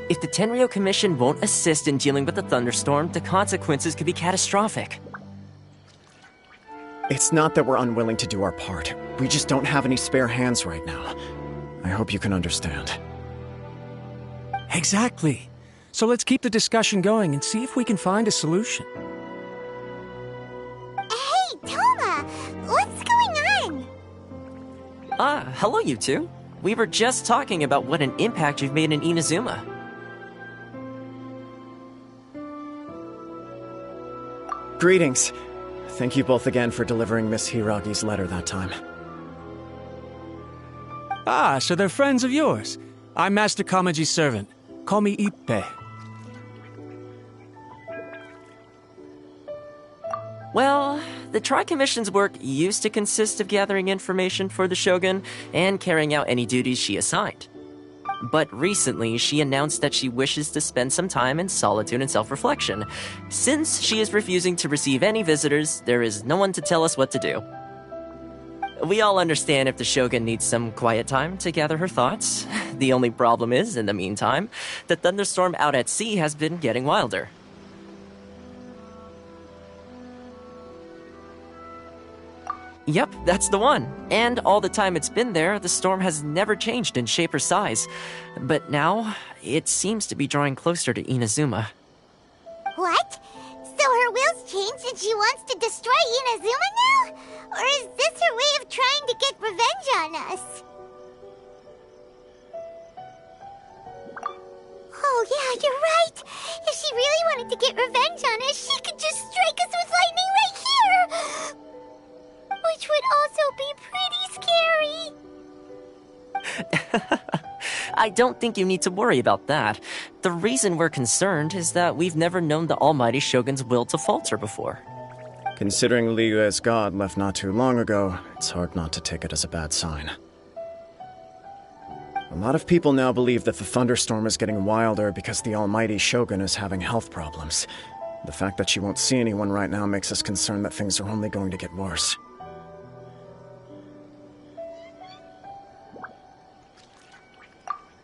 If the Tenryou Commission won't assist in dealing with the thunderstorm, the consequences could be catastrophic. It's not that we're unwilling to do our part. We just don't have any spare hands right now. I hope you can understand. Exactly. So let's keep the discussion going and see if we can find a solution. Hey, Toma! What's going on? Hello you two. We were just talking about what an impact you've made in Inazuma. Greetings. Thank you both again for delivering Miss Hiragi's letter that time. Ah, so they're friends of yours. I'm Master Kamaji's servant. Call me Ippei. Well, the Tri-Commission's work used to consist of gathering information for the Shogun and carrying out any duties she assigned. But recently, she announced that she wishes to spend some time in solitude and self-reflection. Since she is refusing to receive any visitors, there is no one to tell us what to do. We all understand if the Shogun needs some quiet time to gather her thoughts. The only problem is, in the meantime, the thunderstorm out at sea has been getting wilder. Yep, that's the one. And all the time it's been there, the storm has never changed in shape or size. But now, it seems to be drawing closer to Inazuma. What? So her will's changed and she wants to destroy Inazuma now? Or is this her way of trying to get revenge on us? Oh yeah, you're right. If she really wanted to get revenge on us, she could just strike us with lightning right here! Which would also be pretty scary. I don't think you need to worry about that. The reason we're concerned is that we've never known the Almighty Shogun's will to falter before. Considering Liyue's god left not too long ago, it's hard not to take it as a bad sign. A lot of people now believe that the thunderstorm is getting wilder because the Almighty Shogun is having health problems. The fact that she won't see anyone right now makes us concerned that things are only going to get worse.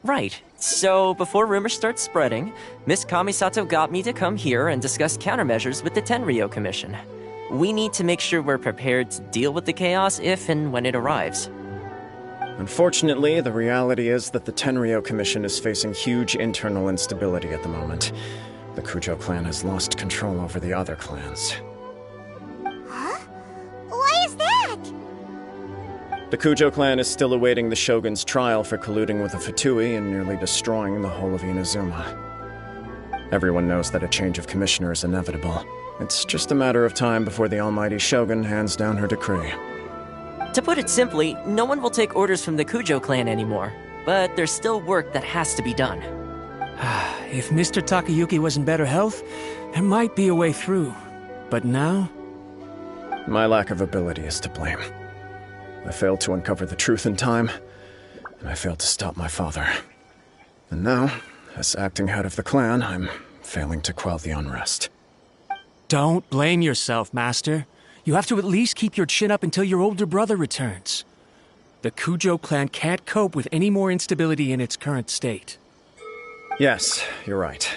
Right. So, before rumors start spreading, Miss Kamisato got me to come here and discuss countermeasures with the Tenryou Commission. We need to make sure we're prepared to deal with the chaos if and when it arrives. Unfortunately, the reality is that the Tenryou Commission is facing huge internal instability at the moment. The Cujo clan has lost control over the other clans. Huh? Why is that? The Cujo clan is still awaiting the Shogun's trial for colluding with the Fatui and nearly destroying the whole of Inazuma. Everyone knows that a change of commissioner is inevitable. It's just a matter of time before the Almighty Shogun hands down her decree. To put it simply, no one will take orders from the Cujo clan anymore. But there's still work that has to be done. If Mr. Takayuki was in better health, there might be a way through. But now? My lack of ability is to blame. I failed to uncover the truth in time, and I failed to stop my father. And now, as acting head of the clan, I'm failing to quell the unrest. Don't blame yourself, Master. You have to at least keep your chin up until your older brother returns. The Cujo clan can't cope with any more instability in its current state. Yes, you're right.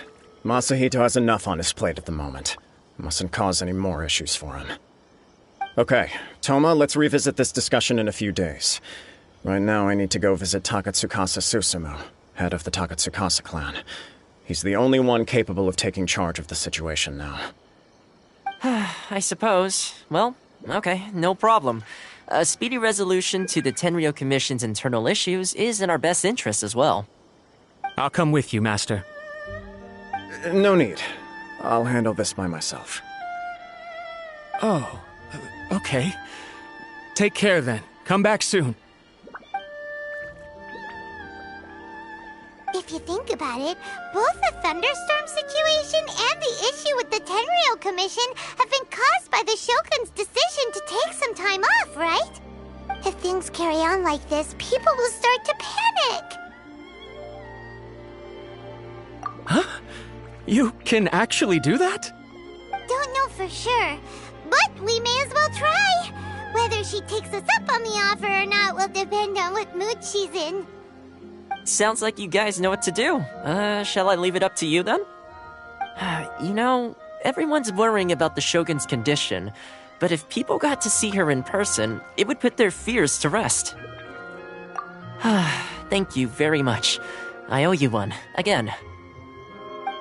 Masahito has enough on his plate at the moment. Mustn't cause any more issues for him. Okay, Toma, let's revisit this discussion in a few days. Right now, I need to go visit Takatsukasa Susumu, head of the Takatsukasa clan. He's the only one capable of taking charge of the situation now. I suppose. Well, okay, no problem. A speedy resolution to the Tenryou Commission's internal issues is in our best interest as well. I'll come with you, Master. No need. I'll handle this by myself. Oh, okay. Take care then. Come back soon. If you think about it, both the thunderstorm situation and the issue with the Tenryou Commission have been caused by the Shogun's decision to take some time off, right? If things carry on like this, people will start to panic. Huh? You can actually do that? Don't know for sure, but we may as well try. Whether she takes us up on the offer or not will depend on what mood she's in. Sounds like you guys know what to do. Shall I leave it up to you then? You know, everyone's worrying about the Shogun's condition, but if people got to see her in person, it would put their fears to rest. Thank you very much. I owe you one, again.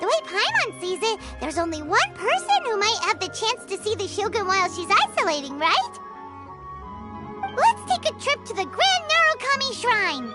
The way Paimon sees it, there's only one person who might have the chance to see the Shogun while she's isolating, right? Let's take a trip to the Grand Narukami Shrine!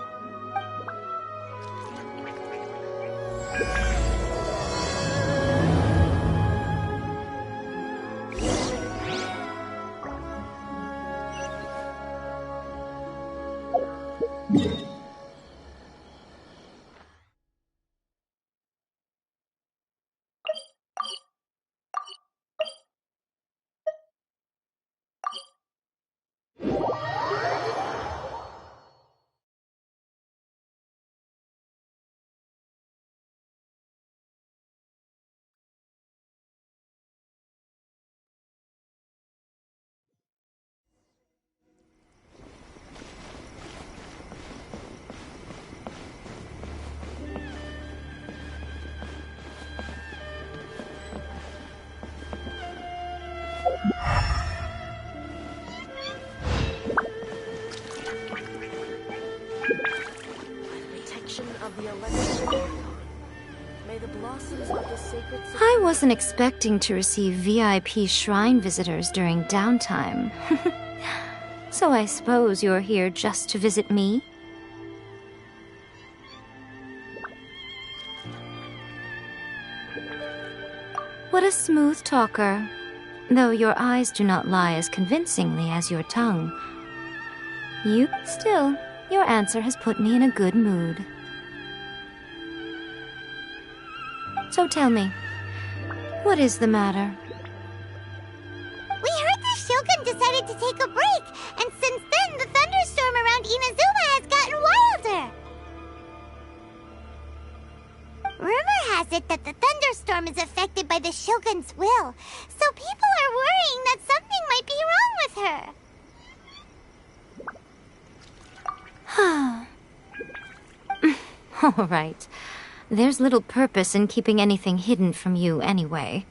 I wasn't expecting to receive VIP shrine visitors during downtime. So I suppose you're here just to visit me? What a smooth talker. Though your eyes do not lie as convincingly as your tongue. Still, your answer has put me in a good mood. So tell me, what is the matter? We heard the Shogun decided to take a break, and since then the thunderstorm around Inazuma has gotten wilder. Rumor has it that the thunderstorm is affected by the Shogun's will, so people are worrying that something might be wrong with her. All right. There's little purpose in keeping anything hidden from you anyway.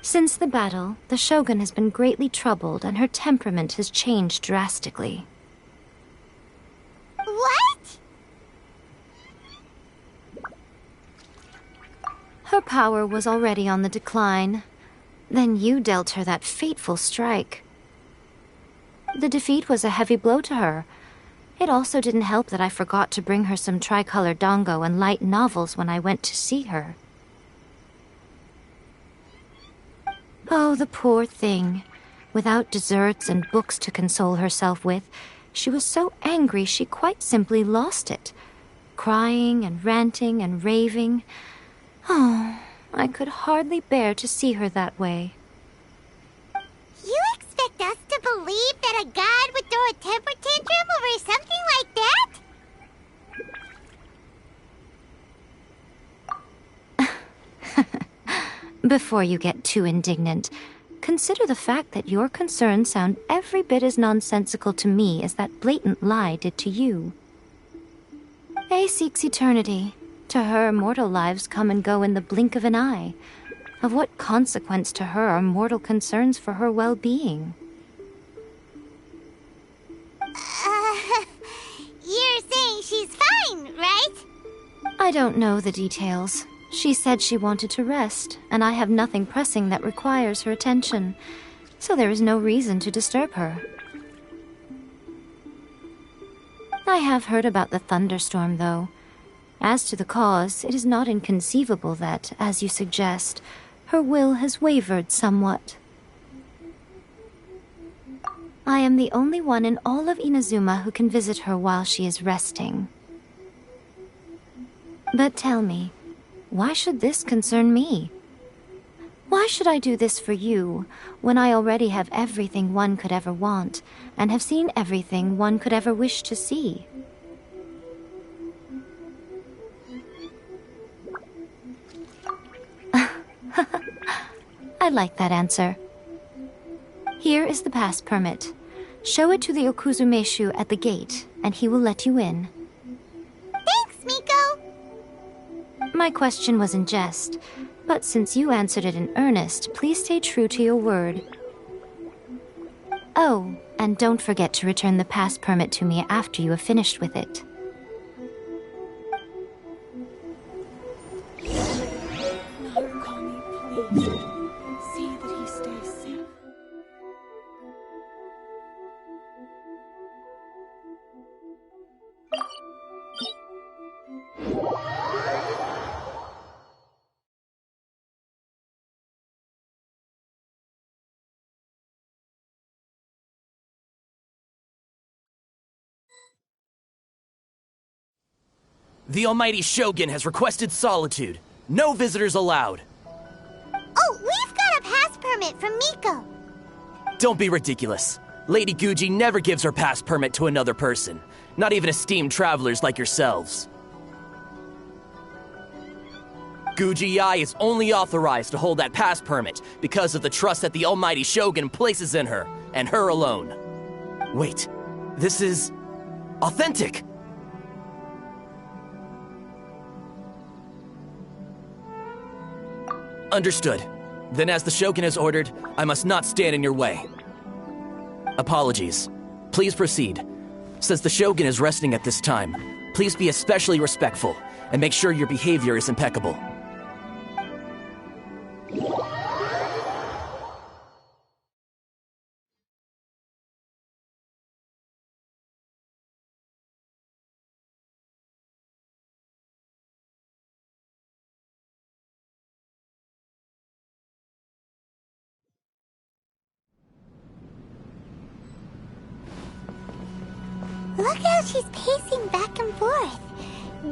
Since the battle, the Shogun has been greatly troubled and her temperament has changed drastically. What? Her power was already on the decline. Then you dealt her that fateful strike. The defeat was a heavy blow to her. It also didn't help that I forgot to bring her some tricolor dango and light novels when I went to see her. Oh, the poor thing. Without desserts and books to console herself with, she was so angry she quite simply lost it. Crying and ranting and raving. Oh, I could hardly bear to see her that way. You expect us to believe that a god would throw a temper tantrum over something like that? Before you get too indignant, consider the fact that your concerns sound every bit as nonsensical to me as that blatant lie did to you. A seeks eternity. To her, mortal lives come and go in the blink of an eye. Of what consequence to her are mortal concerns for her well-being? You're saying she's fine, right? I don't know the details. She said she wanted to rest, and I have nothing pressing that requires her attention, so there is no reason to disturb her. I have heard about the thunderstorm, though. As to the cause, it is not inconceivable that, as you suggest, her will has wavered somewhat. I am the only one in all of Inazuma who can visit her while she is resting. But tell me, why should this concern me? Why should I do this for you, when I already have everything one could ever want, and have seen everything one could ever wish to see? I like that answer. Here is the pass permit. Show it to the Okuzumeshu at the gate, and he will let you in. Thanks, My question was in jest, but since you answered it in earnest, please stay true to your word. Oh, and don't forget to return the pass permit to me after you have finished with it. The almighty Shogun has requested solitude. No visitors allowed. Oh, we've got a pass permit from Miko. Don't be ridiculous. Lady Guji never gives her pass permit to another person. Not even esteemed travelers like yourselves. Guji Ai is only authorized to hold that pass permit because of the trust that the almighty Shogun places in her, and her alone. Wait, this is authentic. Understood. Then as the Shogun has ordered, I must not stand in your way. Apologies. Please proceed. Since the Shogun is resting at this time, please be especially respectful, and make sure your behavior is impeccable. Look how she's pacing back and forth.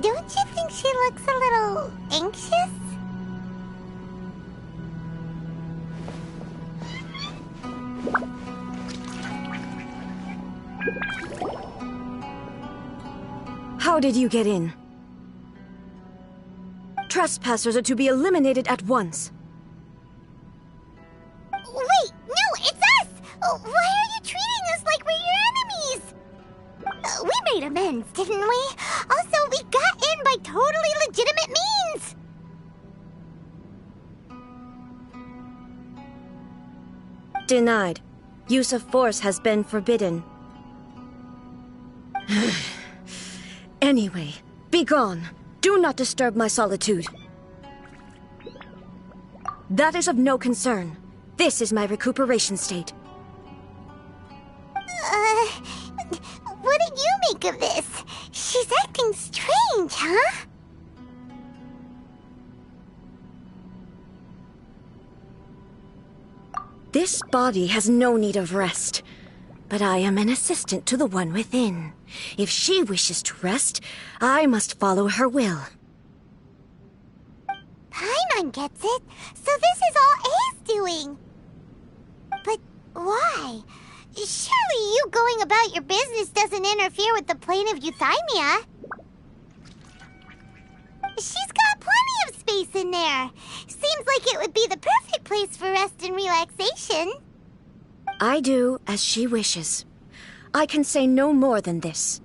Don't you think she looks a little anxious? How did you get in? Trespassers are to be eliminated at once. Wait, no, it's us! Why are you treating us like we're your enemies? We made amends, didn't we? Also, we got in by totally legitimate means! Denied. Use of force has been forbidden. Anyway, be gone. Do not disturb my solitude. That is of no concern. This is my recuperation state. What do you make of this? She's acting strange, huh? This body has no need of rest, but I am an assistant to the one within. If she wishes to rest, I must follow her will. Paimon gets it, so this is all A's doing. But why? Surely you going about your business doesn't interfere with the plane of euthymia. She's got plenty of space in there. Seems like it would be the perfect place for rest and relaxation. I do as she wishes. I can say no more than this.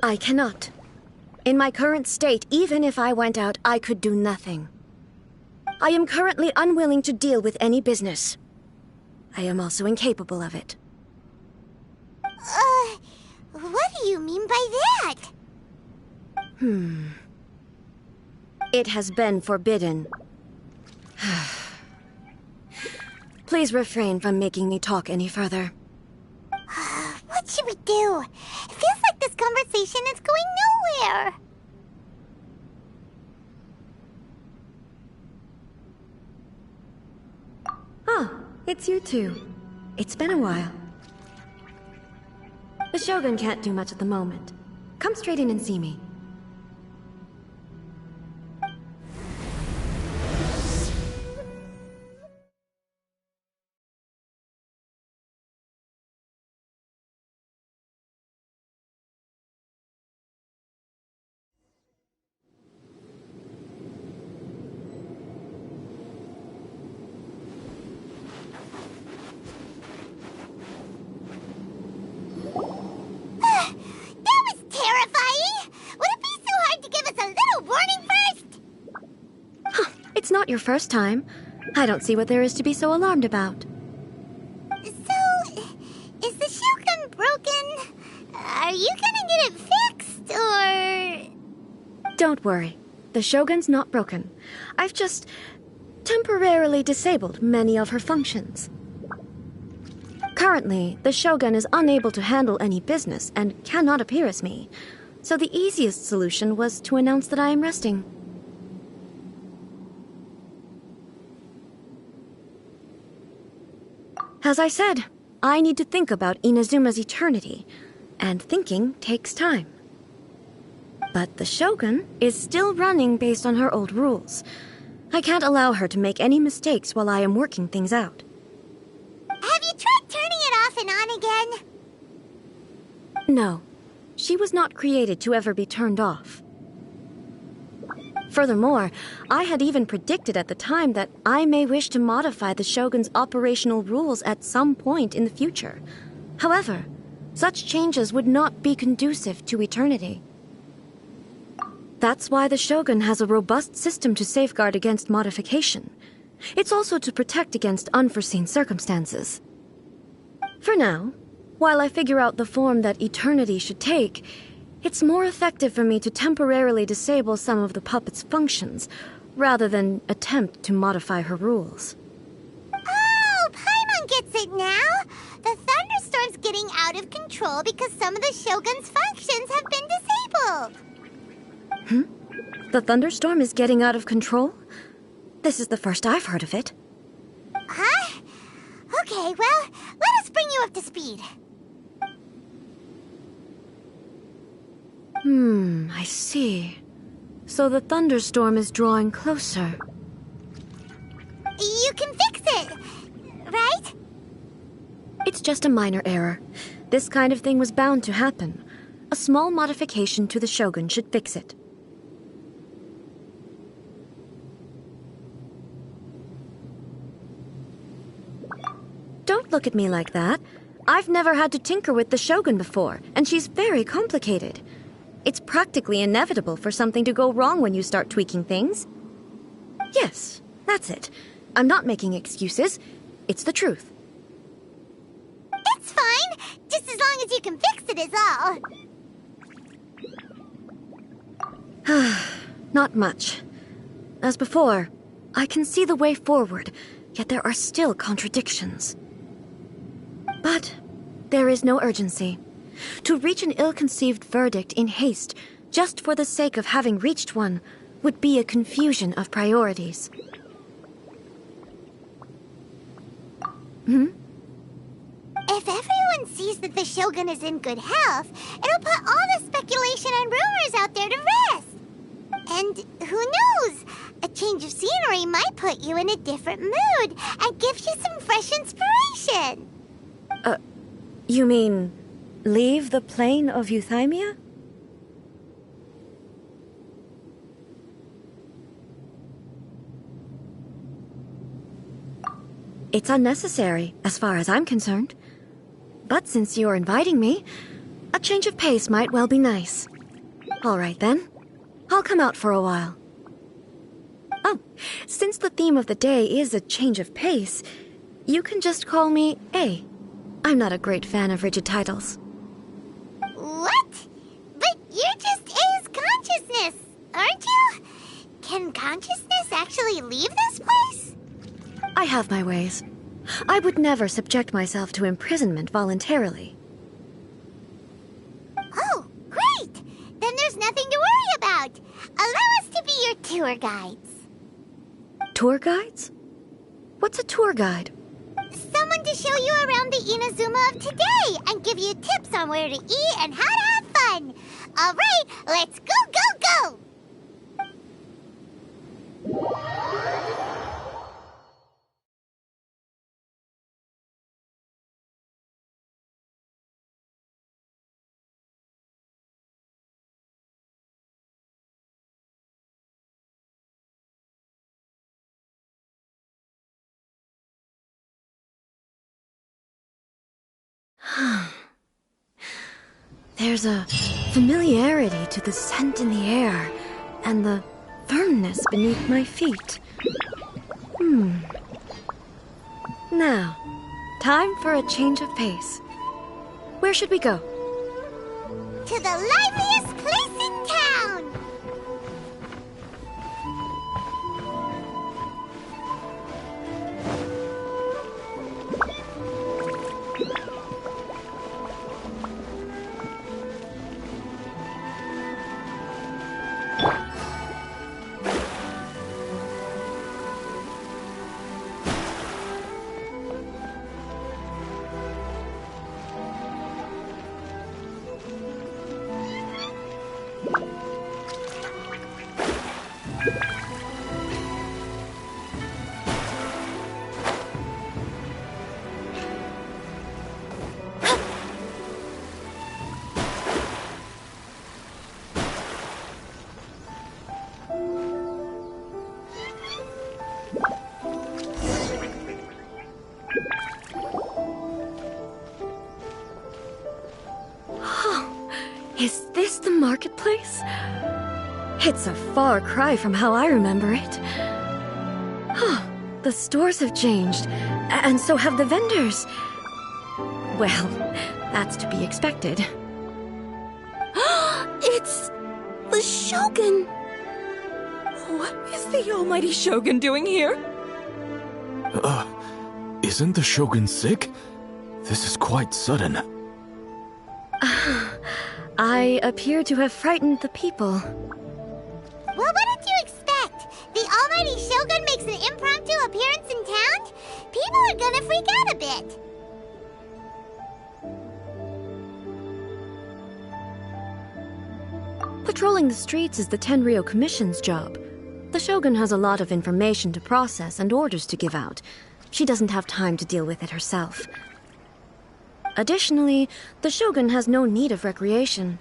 I cannot. In my current state, even if I went out, I could do nothing. I am currently unwilling to deal with any business. I am also incapable of it. What do you mean by that? It has been forbidden. Please refrain from making me talk any further. What should we do? It feels like this conversation is going nowhere. Oh, it's you two. It's been a while. The Shogun can't do much at the moment. Come straight in and see me. not your first time. I don't see what there is to be so alarmed about. So, is the Shogun broken? Are you gonna get it fixed, or...? Don't worry. The Shogun's not broken. I've just temporarily disabled many of her functions. Currently, the Shogun is unable to handle any business and cannot appear as me. So the easiest solution was to announce that I am resting. As I said, I need to think about Inazuma's eternity, and thinking takes time. But the Shogun is still running based on her old rules. I can't allow her to make any mistakes while I am working things out. Have you tried turning it off and on again? No. She was not created to ever be turned off. Furthermore, I had even predicted at the time that I may wish to modify the Shogun's operational rules at some point in the future. However, such changes would not be conducive to eternity. That's why the Shogun has a robust system to safeguard against modification. It's also to protect against unforeseen circumstances. For now, while I figure out the form that eternity should take, it's more effective for me to temporarily disable some of the puppet's functions, rather than attempt to modify her rules. Oh, Paimon gets it now! The thunderstorm's getting out of control because some of the Shogun's functions have been disabled! The thunderstorm is getting out of control? This is the first I've heard of it. Huh? Okay, well, let us bring you up to speed. I see. So the thunderstorm is drawing closer. You can fix it, right? It's just a minor error. This kind of thing was bound to happen. A small modification to the Shogun should fix it. Don't look at me like that. I've never had to tinker with the Shogun before, and she's very complicated. It's practically inevitable for something to go wrong when you start tweaking things. Yes, that's it. I'm not making excuses. It's the truth. It's fine, just as long as you can fix it is all. Not much. As before, I can see the way forward, yet there are still contradictions. But there is no urgency. To reach an ill-conceived verdict in haste, just for the sake of having reached one, would be a confusion of priorities. If everyone sees that the Shogun is in good health, it'll put all the speculation and rumors out there to rest. And who knows? A change of scenery might put you in a different mood and give you some fresh inspiration. You mean, leave the plane of euthymia? It's unnecessary, as far as I'm concerned. But since you're inviting me, a change of pace might well be nice. All right, then. I'll come out for a while. Oh, since the theme of the day is a change of pace, you can just call me A. I'm not a great fan of rigid titles. What? But you're just A's consciousness, aren't you? Can consciousness actually leave this place? I have my ways. I would never subject myself to imprisonment voluntarily. Oh, great! Then there's nothing to worry about. Allow us to be your tour guides. Tour guides? What's a tour guide? Someone to show you around the Inazuma of today and give you tips on where to eat and how to have fun. All right, let's go, go, go! There's a familiarity to the scent in the air and the firmness beneath my feet. Now, time for a change of pace. Where should we go? To the liveliest place in town! Is this the marketplace? It's a far cry from how I remember it. The stores have changed, and so have the vendors. Well, that's to be expected. It's the Shogun! What is the almighty Shogun doing here? Isn't the Shogun sick? This is quite sudden. I appear to have frightened the people. Well, what did you expect? The almighty Shogun makes an impromptu appearance in town? People are gonna freak out a bit. Patrolling the streets is the Tenryou Commission's job. The Shogun has a lot of information to process and orders to give out. She doesn't have time to deal with it herself. Additionally, the Shogun has no need of recreation.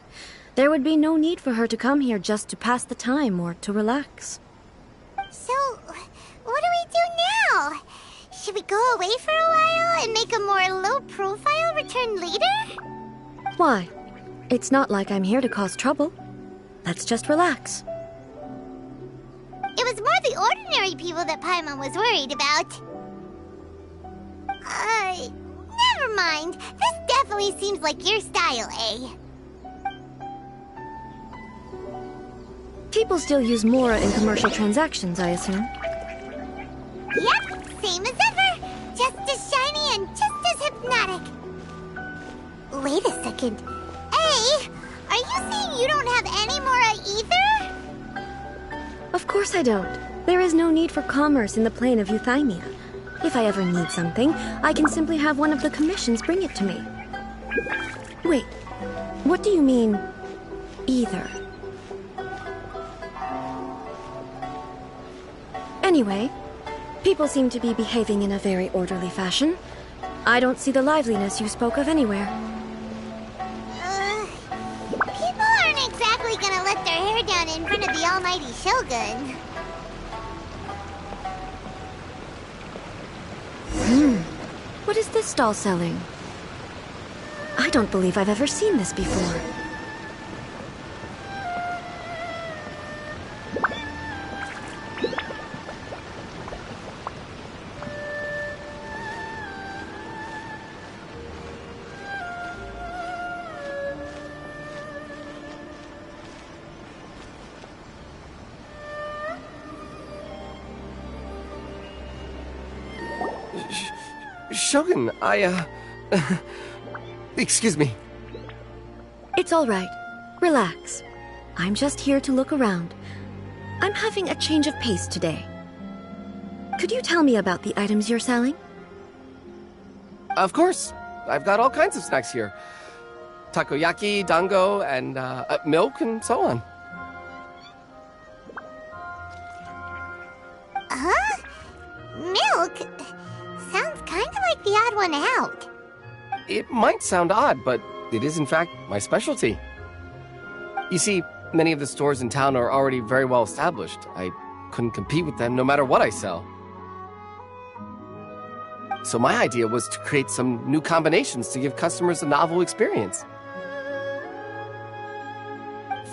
There would be no need for her to come here just to pass the time or to relax. So, what do we do now? Should we go away for a while and make a more low-profile return later? Why? It's not like I'm here to cause trouble. Let's just relax. It was more the ordinary people that Paimon was worried about. Never mind. This definitely seems like your style, eh? People still use Mora in commercial transactions, I assume. Yep, same as ever. Just as shiny and just as hypnotic. Wait a second. Hey, are you saying you don't have any Mora either? Of course I don't. There is no need for commerce in the plane of Euthymia. If I ever need something, I can simply have one of the commissions bring it to me. Wait, what do you mean, either? Anyway, people seem to be behaving in a very orderly fashion. I don't see the liveliness you spoke of anywhere. People aren't exactly gonna let their hair down in front of the almighty Shogun. What is this stall selling? I don't believe I've ever seen this before. Shogun, excuse me. It's all right. Relax. I'm just here to look around. I'm having a change of pace today. Could you tell me about the items you're selling? Of course. I've got all kinds of snacks here. Takoyaki, dango, and milk, and so on. Huh? Milk? Sounds kind of like the odd one out. It might sound odd, but it is in fact my specialty. You see, many of the stores in town are already very well established. I couldn't compete with them no matter what I sell. So my idea was to create some new combinations to give customers a novel experience.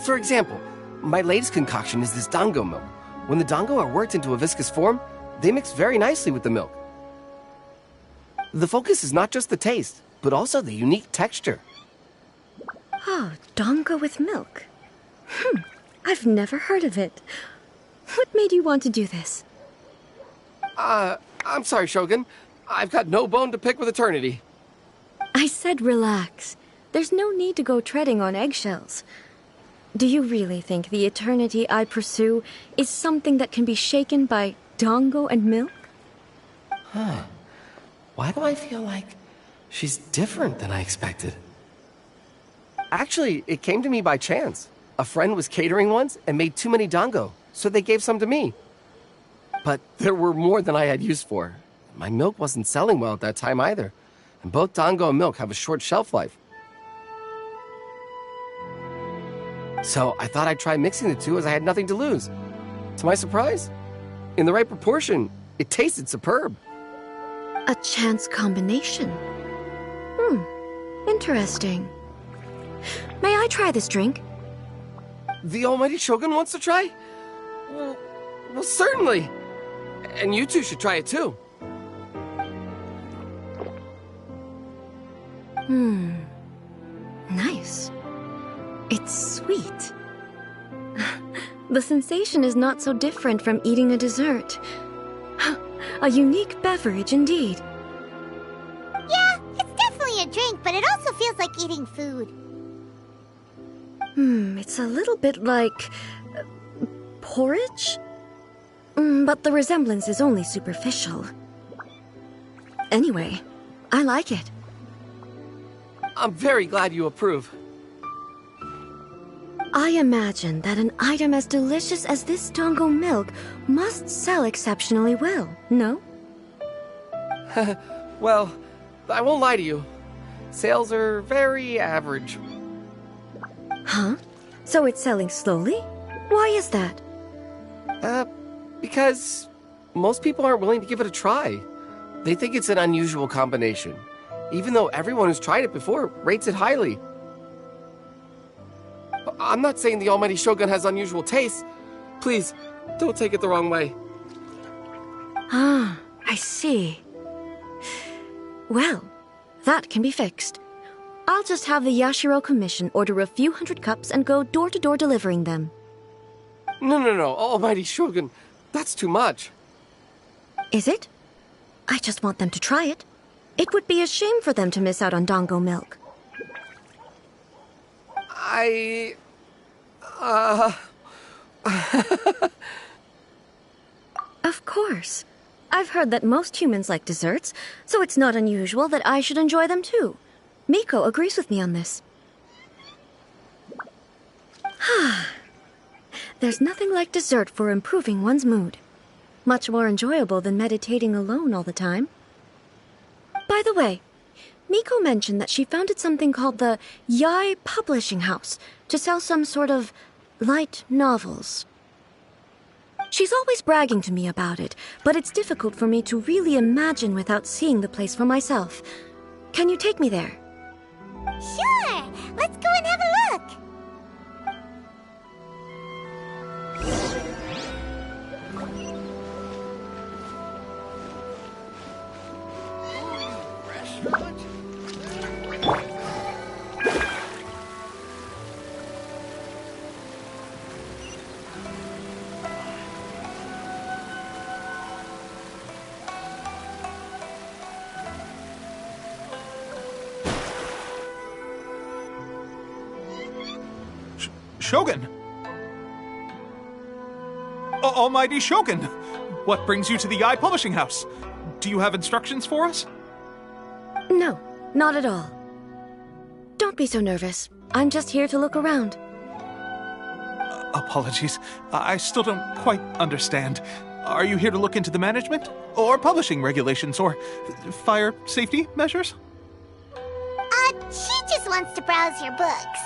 For example, my latest concoction is this dango milk. When the dango are worked into a viscous form, they mix very nicely with the milk. The focus is not just the taste, but also the unique texture. Oh, dango with milk. I've never heard of it. What made you want to do this? I'm sorry, Shogun. I've got no bone to pick with eternity. I said relax. There's no need to go treading on eggshells. Do you really think the eternity I pursue is something that can be shaken by dango and milk? Huh. Why do I feel like she's different than I expected? Actually, it came to me by chance. A friend was catering once and made too many dango, so they gave some to me. But there were more than I had use for. My milk wasn't selling well at that time either, and both dango and milk have a short shelf life. So I thought I'd try mixing the two as I had nothing to lose. To my surprise, in the right proportion, it tasted superb. A chance combination. Interesting. May I try this drink? The almighty Shogun wants to try? Well, certainly. And you two should try it too. Nice. It's sweet. The sensation is not so different from eating a dessert. A unique beverage indeed. Yeah, it's definitely a drink, but it also feels like eating food. It's a little bit like porridge? But the resemblance is only superficial. Anyway, I like it. I'm very glad you approve. I imagine that an item as delicious as this dango milk must sell exceptionally well, no? Well, I won't lie to you. Sales are very average. Huh? So it's selling slowly? Why is that? Because most people aren't willing to give it a try. They think it's an unusual combination, even though everyone who's tried it before rates it highly. I'm not saying the almighty Shogun has unusual tastes. Please, don't take it the wrong way. Ah, I see. Well, that can be fixed. I'll just have the Yashiro Commission order a few hundred cups and go door-to-door delivering them. No, almighty Shogun. That's too much. Is it? I just want them to try it. It would be a shame for them to miss out on dango milk. Of course. I've heard that most humans like desserts, so it's not unusual that I should enjoy them too. Miko agrees with me on this. There's nothing like dessert for improving one's mood. Much more enjoyable than meditating alone all the time. By the way, Miko mentioned that she founded something called the Yai Publishing House to sell some sort of light novels. She's always bragging to me about it, but it's difficult for me to really imagine without seeing the place for myself. Can you take me there? Sure! Let's go and have a look! Shogun! Almighty Shogun! What brings you to the Yai Publishing House? Do you have instructions for us? No, not at all. Don't be so nervous. I'm just here to look around. Apologies. I still don't quite understand. Are you here to look into the management? Or publishing regulations? Or fire safety measures? She just wants to browse your books.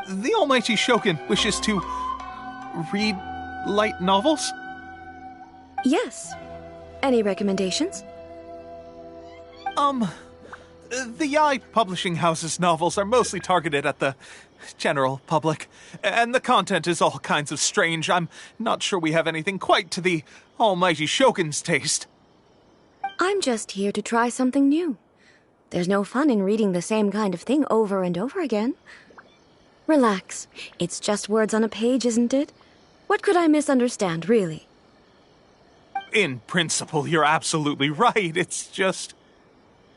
The almighty Shogun wishes to read light novels? Yes. Any recommendations? The Yai Publishing House's novels are mostly targeted at the general public. And the content is all kinds of strange. I'm not sure we have anything quite to the almighty Shogun's taste. I'm just here to try something new. There's no fun in reading the same kind of thing over and over again. Relax. It's just words on a page, isn't it? What could I misunderstand, really? In principle, you're absolutely right. It's just...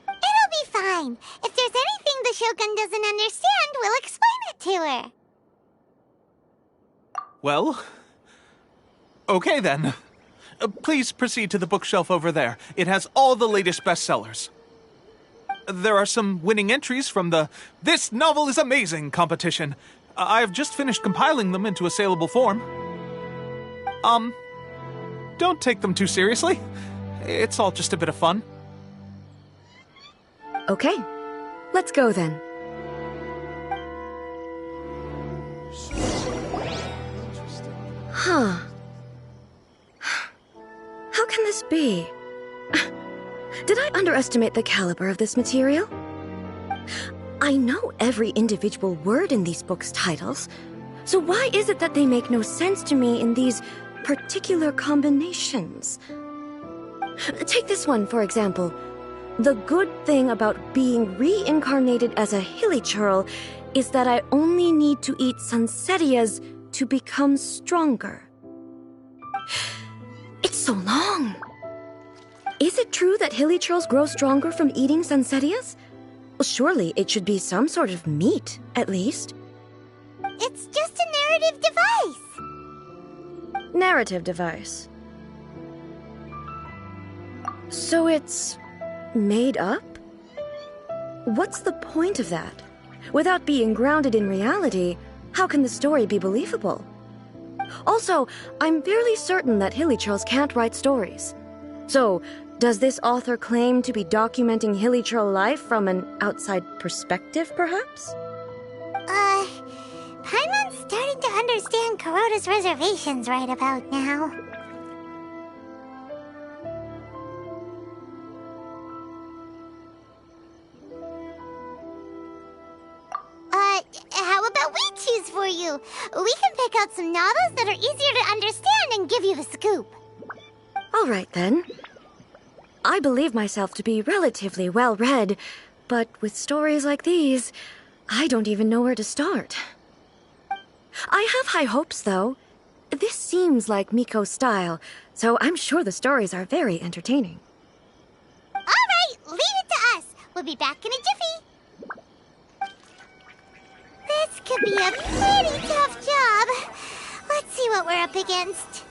It'll be fine. If there's anything the Shogun doesn't understand, we'll explain it to her. Well... okay then. Please proceed to the bookshelf over there. It has all the latest bestsellers. There are some winning entries from the This Novel is Amazing competition. I've just finished compiling them into a saleable form. Don't take them too seriously. It's all just a bit of fun. Okay, let's go then. Huh. How can this be? Did I underestimate the caliber of this material? I know every individual word in these books' titles, so why is it that they make no sense to me in these particular combinations? Take this one, for example. The good thing about being reincarnated as a hilly churl is that I only need to eat sunsettias to become stronger. It's so long. Is it true that hilly churls grow stronger from eating sunsettias? Well, surely it should be some sort of meat, at least. It's just a narrative device. Narrative device. So it's made up? What's the point of that? Without being grounded in reality, how can the story be believable? Also, I'm fairly certain that hilly churls can't write stories. So, does this author claim to be documenting hilly churl life from an outside perspective, perhaps? Paimon's starting to understand Kuroda's reservations right about now. How about we choose for you? We can pick out some novels that are easier to understand and give you the scoop. All right, then. I believe myself to be relatively well-read, but with stories like these, I don't even know where to start. I have high hopes, though. This seems like Miko's style, so I'm sure the stories are very entertaining. All right, leave it to us. We'll be back in a jiffy. This could be a pretty tough job. Let's see what we're up against.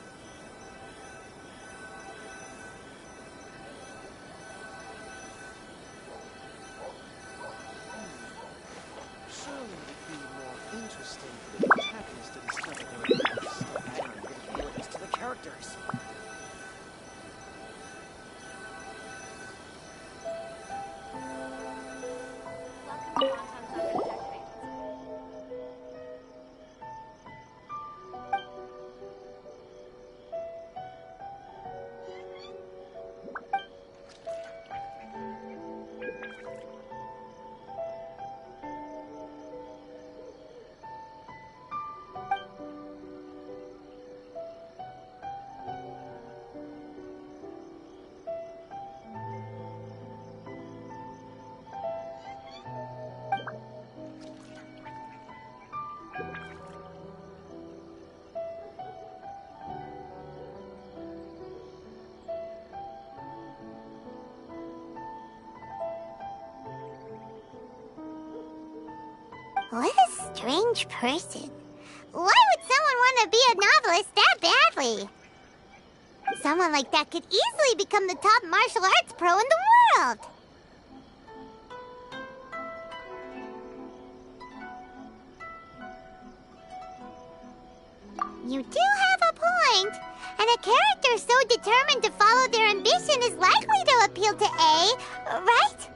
What a strange person. Why would someone want to be a novelist that badly? Someone like that could easily become the top martial arts pro in the world. You do have a point. And a character so determined to follow their ambition is likely to appeal to A, right?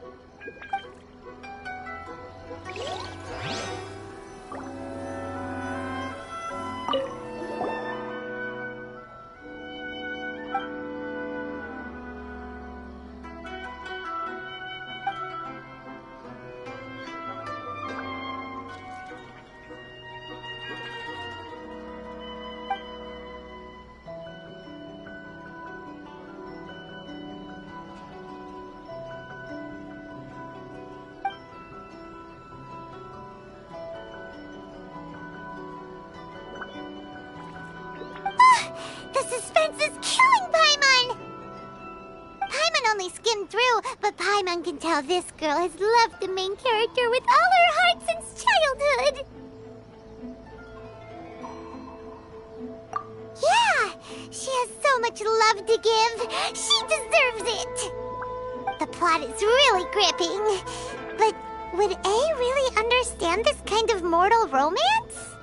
The suspense is killing Paimon! Paimon only skimmed through, but Paimon can tell this girl has loved the main character with all her heart since childhood. Yeah, she has so much love to give. She deserves it. The plot is really gripping. But would A really understand this kind of mortal romance?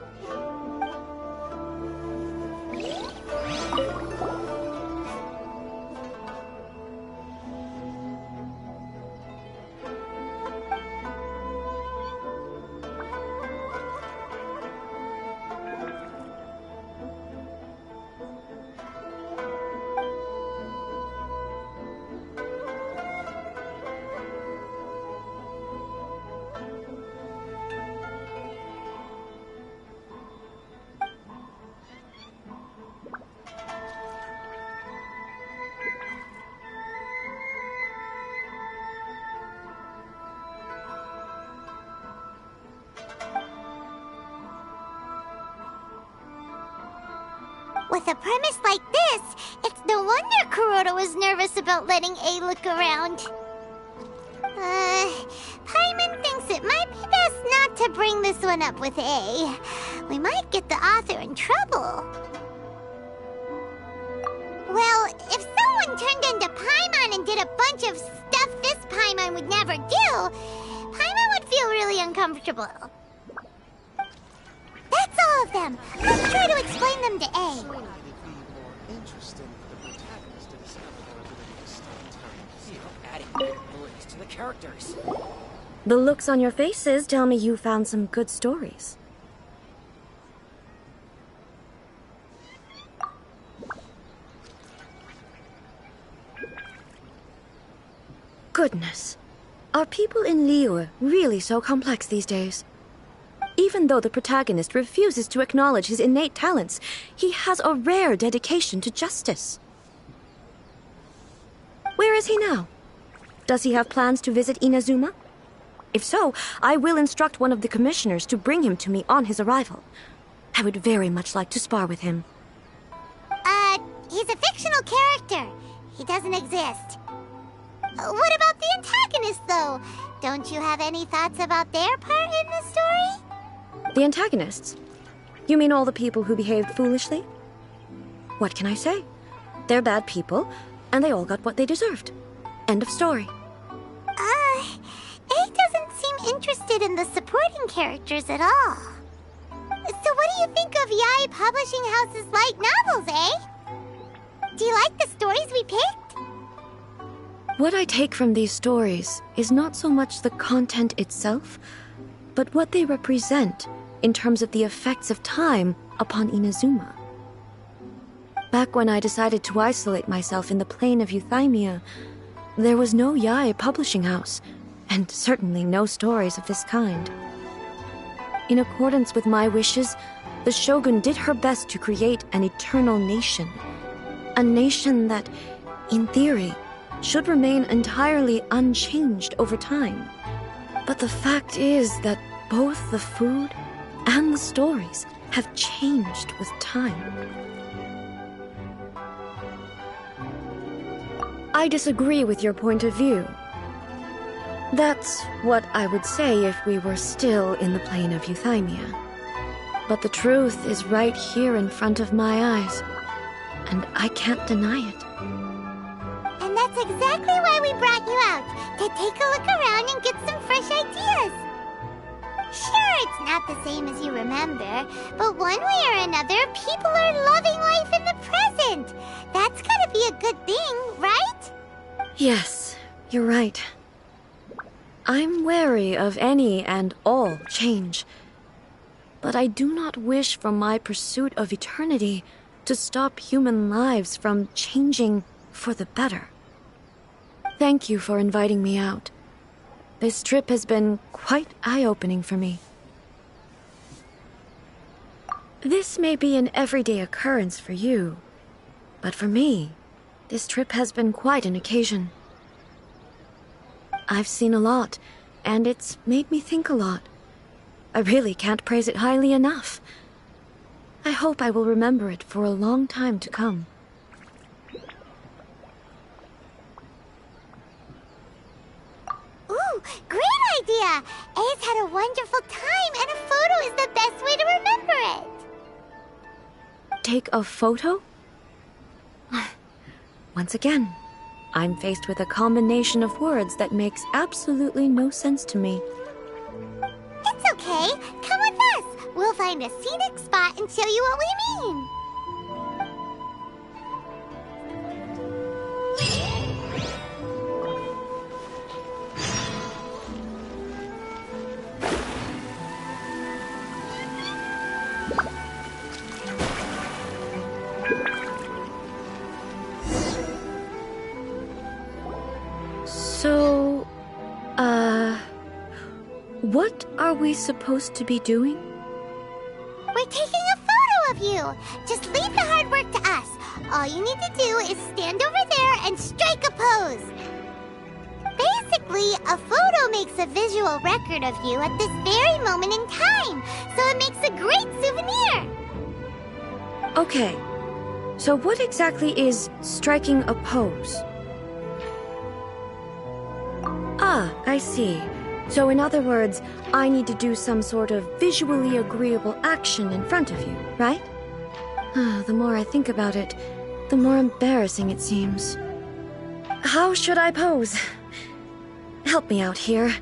With a premise like this, it's no wonder Kuroda was nervous about letting A look around. Paimon thinks it might be best not to bring this one up with A. We might get the author in trouble. Well, if someone turned into Paimon and did a bunch of stuff this Paimon would never do, Paimon would feel really uncomfortable. That's all of them. Let's try to explain them to A. To the characters. The looks on your faces tell me you found some good stories. Goodness. Are people in Liyue really so complex these days? Even though the protagonist refuses to acknowledge his innate talents, he has a rare dedication to justice. Where is he now? Does he have plans to visit Inazuma? If so, I will instruct one of the commissioners to bring him to me on his arrival. I would very much like to spar with him. He's a fictional character. He doesn't exist. What about the antagonists, though? Don't you have any thoughts about their part in the story? The antagonists? You mean all the people who behaved foolishly? What can I say? They're bad people, and they all got what they deserved. End of story. A doesn't seem interested in the supporting characters at all. So what do you think of Yae Publishing House's light novels, eh? Do you like the stories we picked? What I take from these stories is not so much the content itself, but what they represent in terms of the effects of time upon Inazuma. Back when I decided to isolate myself in the plane of Euthymia, there was no Yae Publishing House, and certainly no stories of this kind. In accordance with my wishes, the Shogun did her best to create an eternal nation. A nation that, in theory, should remain entirely unchanged over time. But the fact is that both the food and the stories have changed with time. I disagree with your point of view. That's what I would say if we were still in the plane of Euthymia. But the truth is right here in front of my eyes, and I can't deny it. And that's exactly why we brought you out, to take a look around and get some fresh ideas. Sure, it's not the same as you remember, but one way or another, people are loving life in the present. That's gotta be a good thing, right? Yes, you're right. I'm wary of any and all change. But I do not wish for my pursuit of eternity to stop human lives from changing for the better. Thank you for inviting me out. This trip has been quite eye-opening for me. This may be an everyday occurrence for you, but for me, this trip has been quite an occasion. I've seen a lot, and it's made me think a lot. I really can't praise it highly enough. I hope I will remember it for a long time to come. Ooh, great idea! Ace had a wonderful time, and a photo is the best way to remember it. Take a photo? Once again, I'm faced with a combination of words that makes absolutely no sense to me. It's okay. Come with us. We'll find a scenic spot and show you what we mean. So, what are we supposed to be doing? We're taking a photo of you. Just leave the hard work to us. All you need to do is stand over there and strike a pose. Basically, a photo makes a visual record of you at this very moment in time, so it makes a great souvenir. Okay, so what exactly is striking a pose? Ah, I see. So in other words, I need to do some sort of visually agreeable action in front of you, right? The more I think about it, the more embarrassing it seems. How should I pose? Help me out here.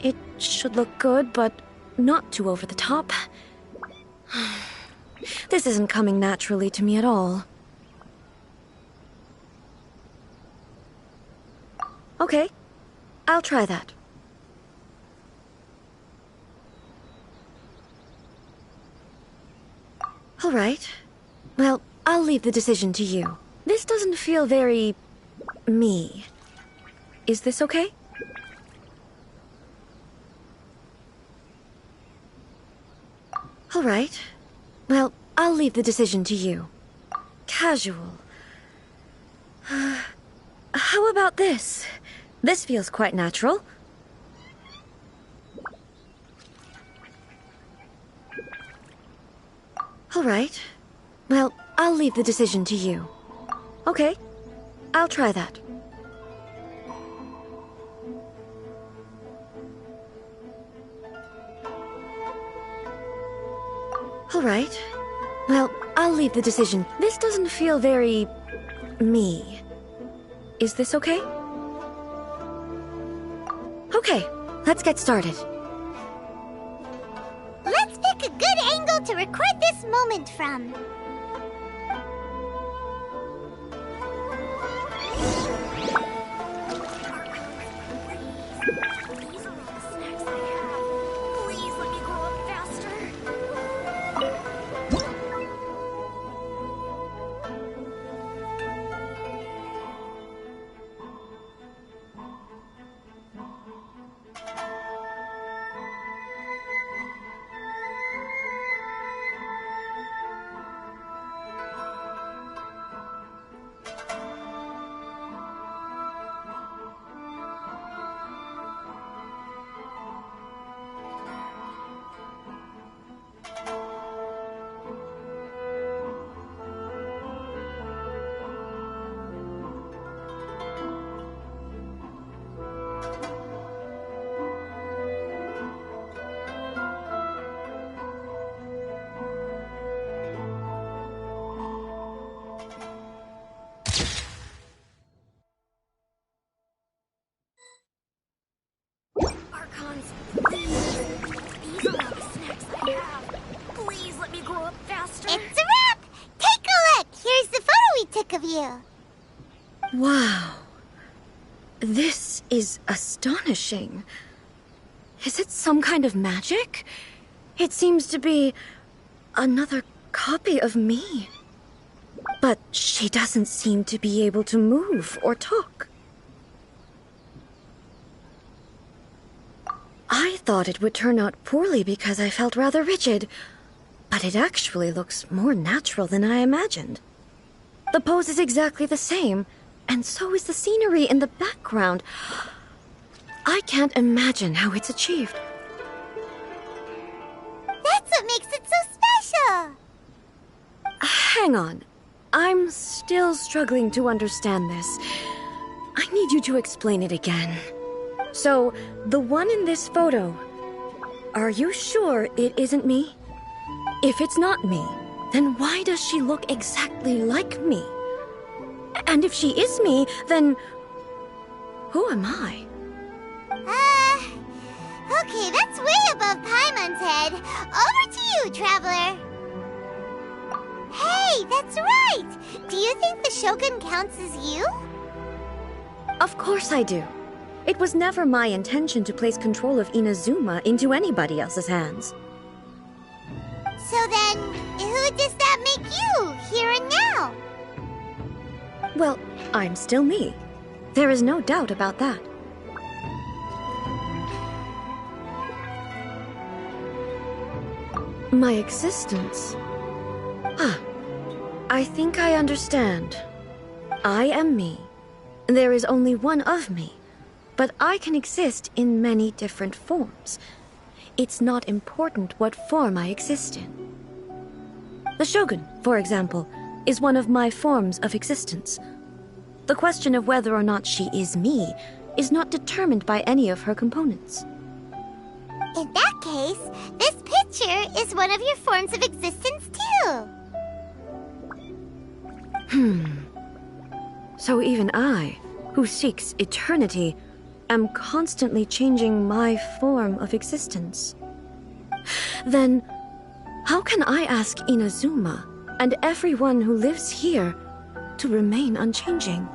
It should look good, but not too over the top. This isn't coming naturally to me at all. Okay, I'll try that. All right. Well, I'll leave the decision to you. This doesn't feel very... me. Is this okay? All right. Well, I'll leave the decision to you. Casual. How about this? This feels quite natural. All right. Well, I'll leave the decision to you. Okay. I'll try that. All right. Well, I'll leave the decision. This doesn't feel very... me. Is this okay? Okay, let's get started. Let's pick a good angle to record this moment from. These are all the snacks I have. Please let me grow up faster. These are all the snacks I have. Please let me grow up faster. It's a wrap! Take a look! Here's the photo we took of you. Wow. This is astonishing. Is it some kind of magic? It seems to be another copy of me. But she doesn't seem to be able to move or talk. I thought it would turn out poorly because I felt rather rigid, but it actually looks more natural than I imagined. The pose is exactly the same, and so is the scenery in the background. I can't imagine how it's achieved. That's what makes it so special. hang on. I'm still struggling to understand this. I need you to explain it again. So, the one in this photo, are you sure it isn't me? If it's not me, then why does she look exactly like me? And if she is me, then who am I? Okay, that's way above Paimon's head. Over to you, Traveler. Hey, that's right! Do you think the Shogun counts as you? Of course I do. It was never my intention to place control of Inazuma into anybody else's hands. So then, who does that make you, here and now? Well, I'm still me. There is no doubt about that. My existence? I think I understand. I am me. There is only one of me, but I can exist in many different forms. It's not important what form I exist in. The Shogun, for example, is one of my forms of existence. The question of whether or not she is me is not determined by any of her components. In that case, this picture is one of your forms of existence too. So even I, who seeks eternity, am constantly changing my form of existence. Then, how can I ask Inazuma and everyone who lives here to remain unchanging?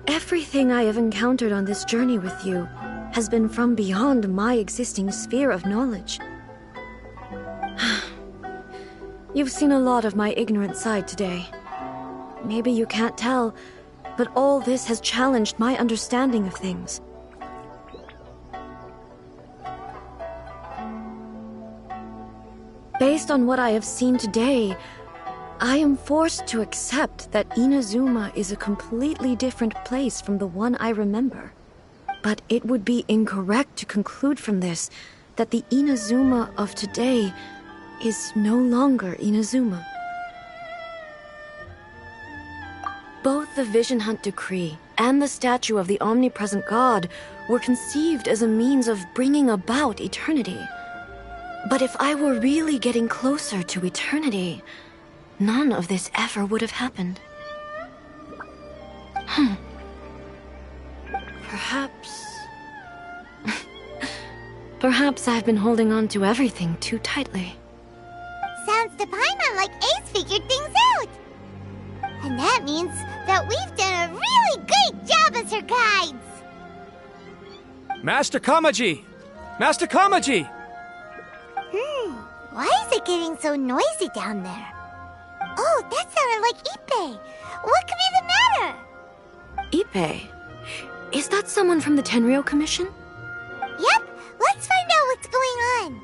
Everything I have encountered on this journey with you has been from beyond my existing sphere of knowledge. You've seen a lot of my ignorant side today. Maybe you can't tell, but all this has challenged my understanding of things. Based on what I have seen today, I am forced to accept that Inazuma is a completely different place from the one I remember. But it would be incorrect to conclude from this that the Inazuma of today is no longer Inazuma. Both the Vision Hunt Decree and the statue of the omnipresent God were conceived as a means of bringing about eternity. But if I were really getting closer to eternity, none of this ever would have happened. Perhaps I've been holding on to everything too tightly. Sounds to Paimon like Ace figured things out. And that means that we've done a really great job as her guides. Master Kamaji! Master Kamaji! Why is it getting so noisy down there? Oh, that sounded like Ippei. What could be the matter? Ippei? Is that someone from the Tenryou Commission? Yep, let's find out what's going on.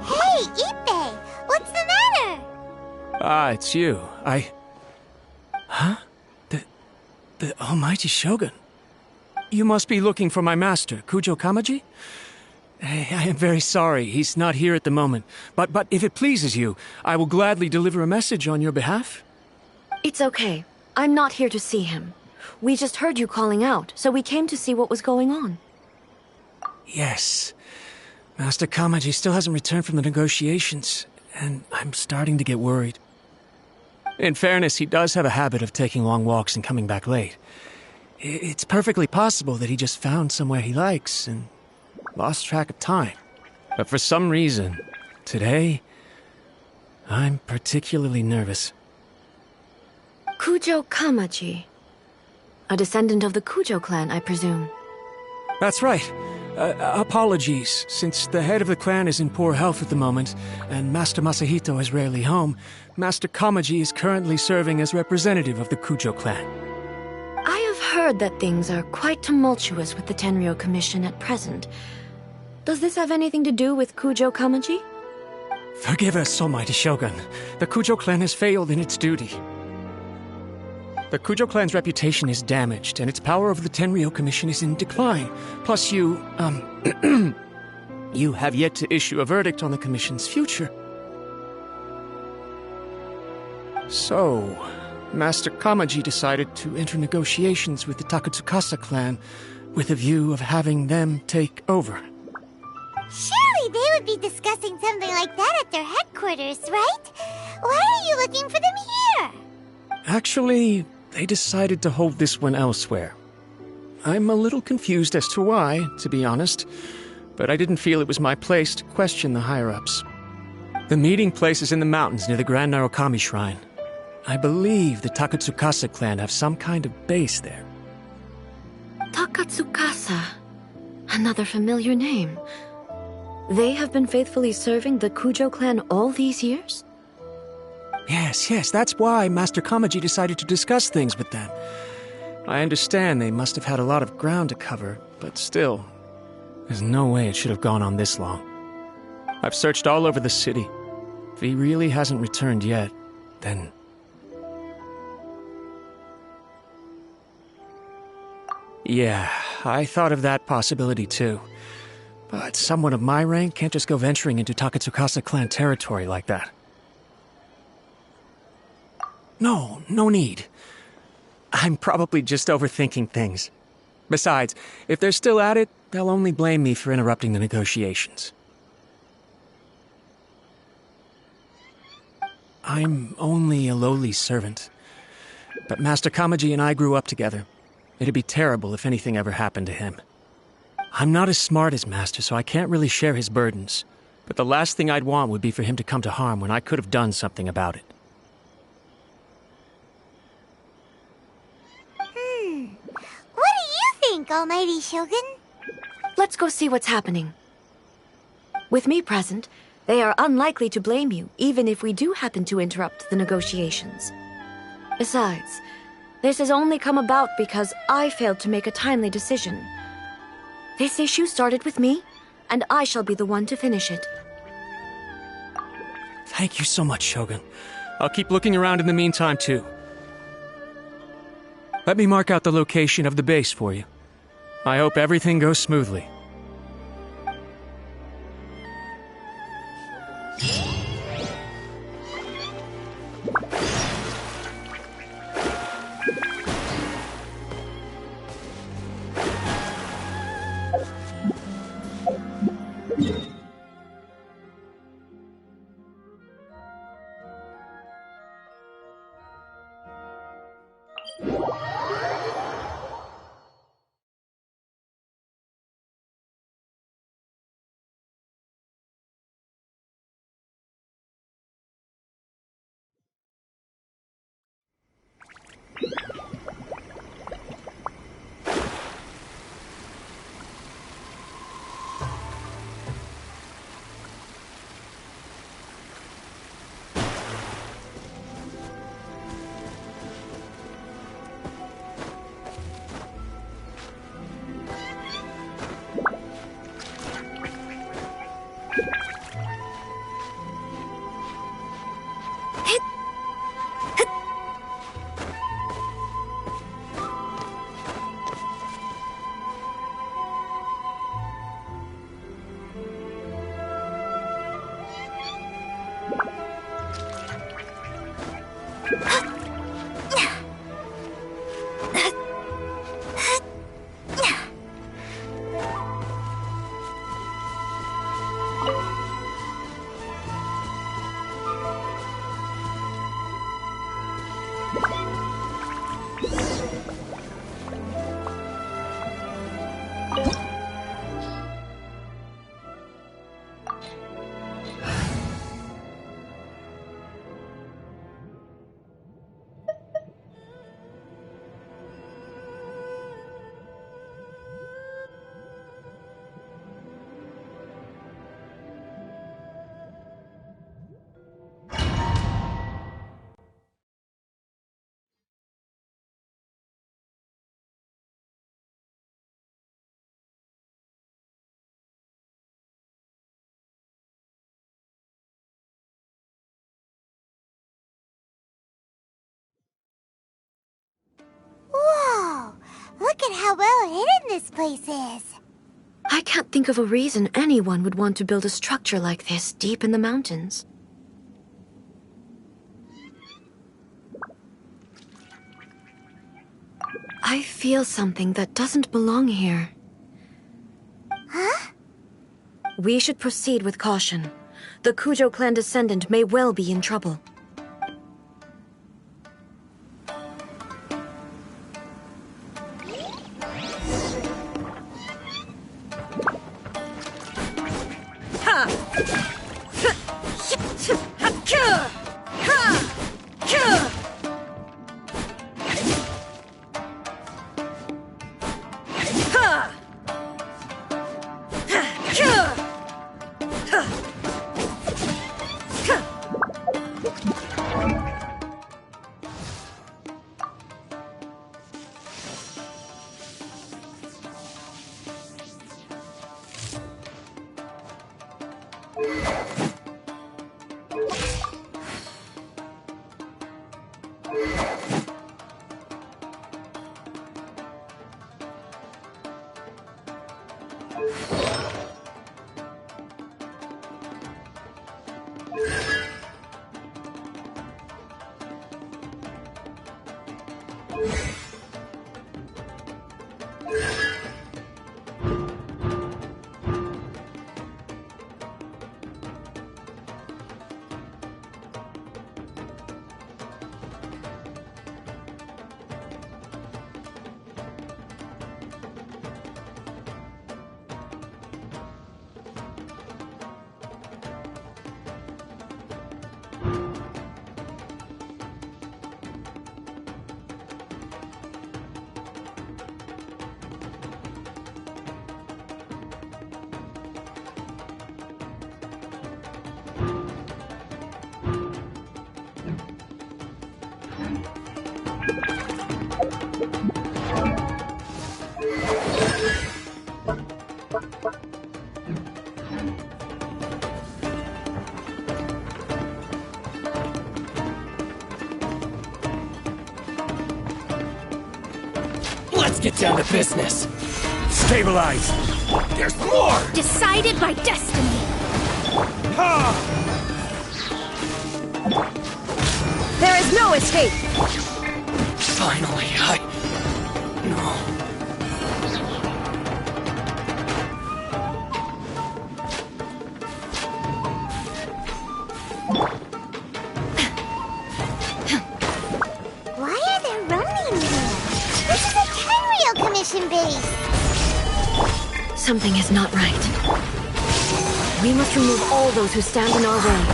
Hey, Ippei, what's the matter? It's you. Huh? The almighty Shogun. You must be looking for my master, Cujo Kamaji? I am very sorry, he's not here at the moment. But if it pleases you, I will gladly deliver a message on your behalf. It's okay. I'm not here to see him. We just heard you calling out, so we came to see what was going on. Yes. Master Kamaji still hasn't returned from the negotiations, and I'm starting to get worried. In fairness, he does have a habit of taking long walks and coming back late. It's perfectly possible that he just found somewhere he likes and lost track of time. But for some reason, today, I'm particularly nervous. Cujo Kamaji. A descendant of the Cujo clan, I presume. That's right. Apologies, since the head of the clan is in poor health at the moment, and Master Masahito is rarely home, Master Kamaji is currently serving as representative of the Cujo clan. I have heard that things are quite tumultuous with the Tenryou Commission at present. Does this have anything to do with Cujo Kamaji? Forgive us, Almighty Shogun. The Cujo clan has failed in its duty. The Cujo clan's reputation is damaged, and its power over the Tenryou Commission is in decline. Plus you, you have yet to issue a verdict on the Commission's future. So, Master Kamaji decided to enter negotiations with the Takatsukasa clan with a view of having them take over. Surely they would be discussing something like that at their headquarters, right? Why are you looking for them here? Actually, they decided to hold this one elsewhere. I'm a little confused as to why, to be honest, but I didn't feel it was my place to question the higher-ups. The meeting place is in the mountains near the Grand Narukami Shrine. I believe the Takatsukasa clan have some kind of base there. Takatsukasa. Another familiar name. They have been faithfully serving the Cujo clan all these years? Yes, that's why Master Kamaji decided to discuss things with them. I understand they must have had a lot of ground to cover, but still, there's no way it should have gone on this long. I've searched all over the city. If he really hasn't returned yet, then... Yeah, I thought of that possibility too. But someone of my rank can't just go venturing into Takatsukasa clan territory like that. No need. I'm probably just overthinking things. Besides, if they're still at it, they'll only blame me for interrupting the negotiations. I'm only a lowly servant. But Master Kamaji and I grew up together. It'd be terrible if anything ever happened to him. I'm not as smart as Master, so I can't really share his burdens. But the last thing I'd want would be for him to come to harm when I could have done something about it. What do you think, Almighty Shogun? Let's go see what's happening. With me present, they are unlikely to blame you, even if we do happen to interrupt the negotiations. Besides, this has only come about because I failed to make a timely decision. This issue started with me, and I shall be the one to finish it. Thank you so much, Shogun. I'll keep looking around in the meantime, too. Let me mark out the location of the base for you. I hope everything goes smoothly. Look at how well hidden this place is. I can't think of a reason anyone would want to build a structure like this deep in the mountains. I feel something that doesn't belong here. Huh? We should proceed with caution. The Cujo clan descendant may well be in trouble. Let's get down to business. Stabilize! There's more! Decided by destiny. There is no escape! Finally, No. Why are there running here? This is a Tenryou Commission base. Something is not right. We must remove all those who stand in our way.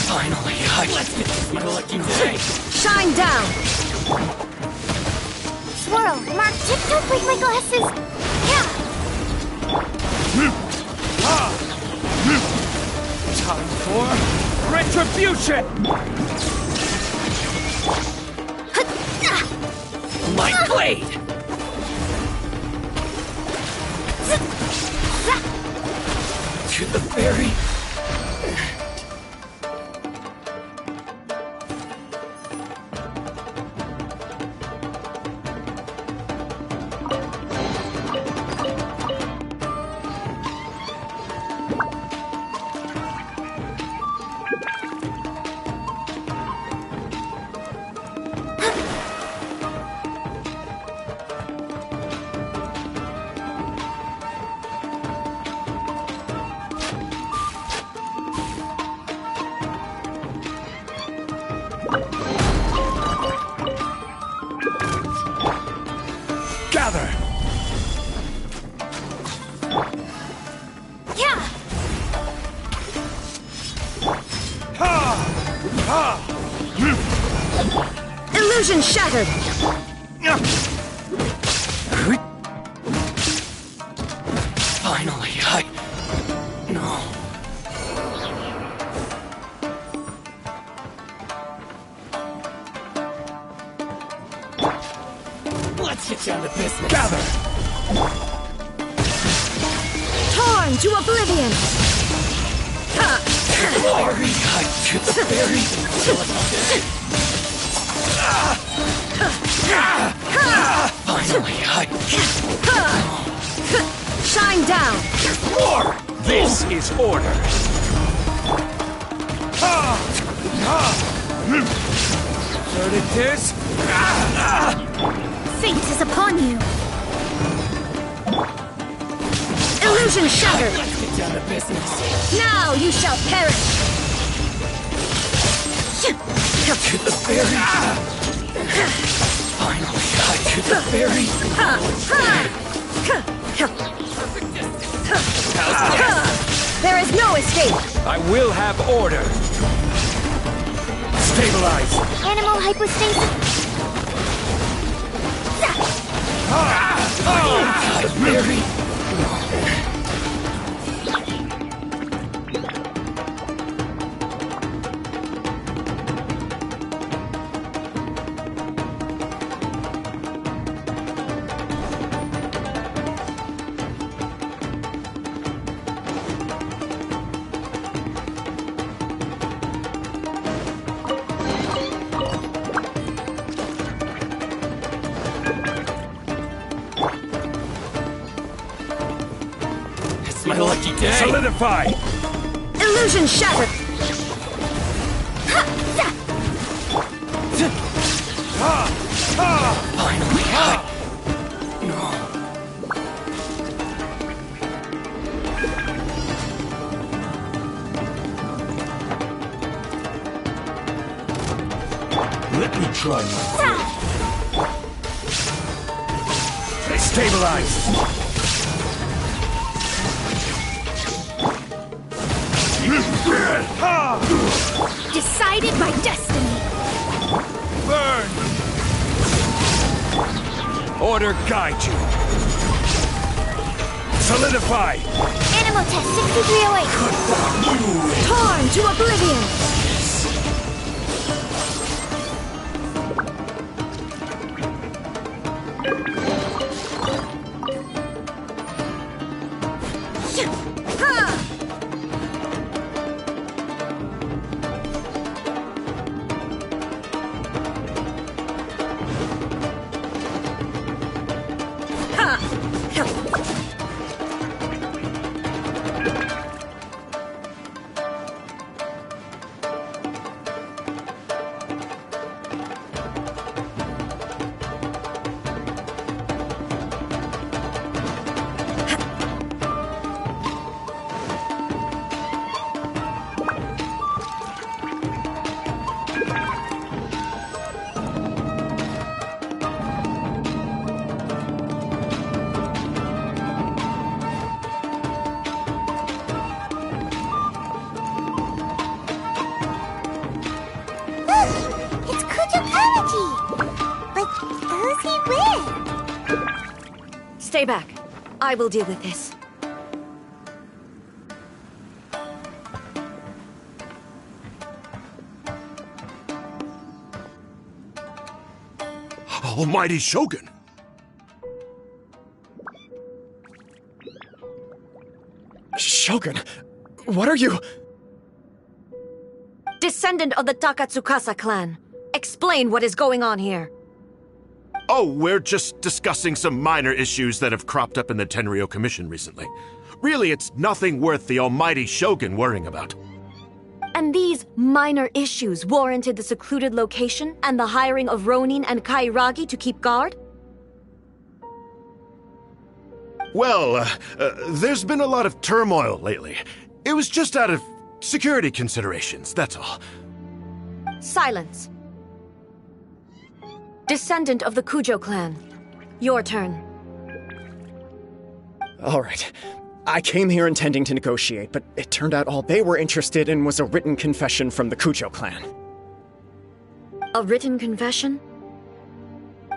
Finally, let's get this collecting today. Shine down! Swirl, Mark, tiptoe with my glasses. Yeah. Time for retribution! My blade! To the very... Gather! Yeah. Illusion shattered! Finally, No. Let's get down to business. Gather! Torn to oblivion! Shine down! This is order. Verdict. Fate is upon you. Illusion shattered! Let's get down to business. Now you shall perish! To the berry. Finally, to the berry. There is no escape! I will have order. Stabilize. Animal hypostasis. To the berry. My lucky day. Solidify. Illusion shattered! Finally, Let me try. Stabilize. Decided by destiny. Burn. Order guide you. Solidify. Animal test 6308. Torn to oblivion! It's Cujo. But who's he with? Stay back. I will deal with this. Almighty Shogun! Shogun, what are you? Descendant of the Takatsukasa clan. Explain what is going on here. Oh, we're just discussing some minor issues that have cropped up in the Tenryou Commission recently. Really, it's nothing worth the almighty Shogun worrying about. And these minor issues warranted the secluded location and the hiring of Ronin and Kairagi to keep guard? Well, there's been a lot of turmoil lately. It was just out of security considerations, that's all. Silence. Descendant of the Cujo clan. Your turn. All right. I came here intending to negotiate, but it turned out all they were interested in was a written confession from the Cujo clan. A written confession?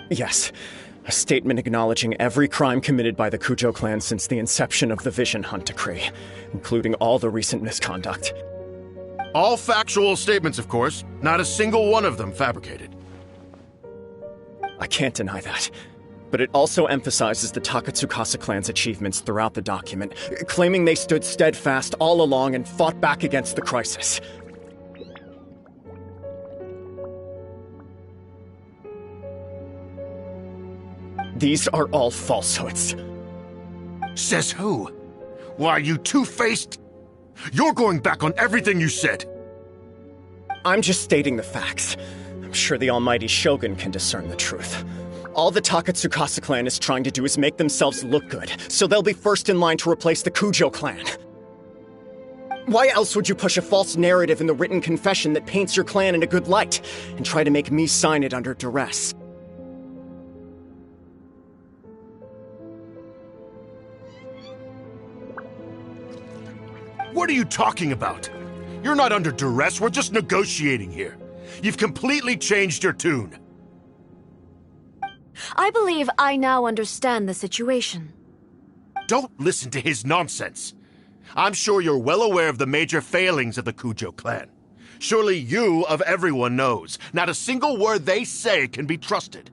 Yes. A statement acknowledging every crime committed by the Cujo clan since the inception of the Vision Hunt Decree, including all the recent misconduct. All factual statements, of course. Not a single one of them fabricated. I can't deny that. But it also emphasizes the Takatsukasa clan's achievements throughout the document, claiming they stood steadfast all along and fought back against the crisis. These are all falsehoods. Says who? Why, you two-faced... You're going back on everything you said. I'm just stating the facts. I'm sure the almighty Shogun can discern the truth. All the Takatsukasa clan is trying to do is make themselves look good, so they'll be first in line to replace the Cujo clan. Why else would you push a false narrative in the written confession that paints your clan in a good light, and try to make me sign it under duress? What are you talking about? You're not under duress, we're just negotiating here. You've completely changed your tune. I believe I now understand the situation. Don't listen to his nonsense. I'm sure you're well aware of the major failings of the Cujo clan. Surely you, of everyone, knows. Not a single word they say can be trusted.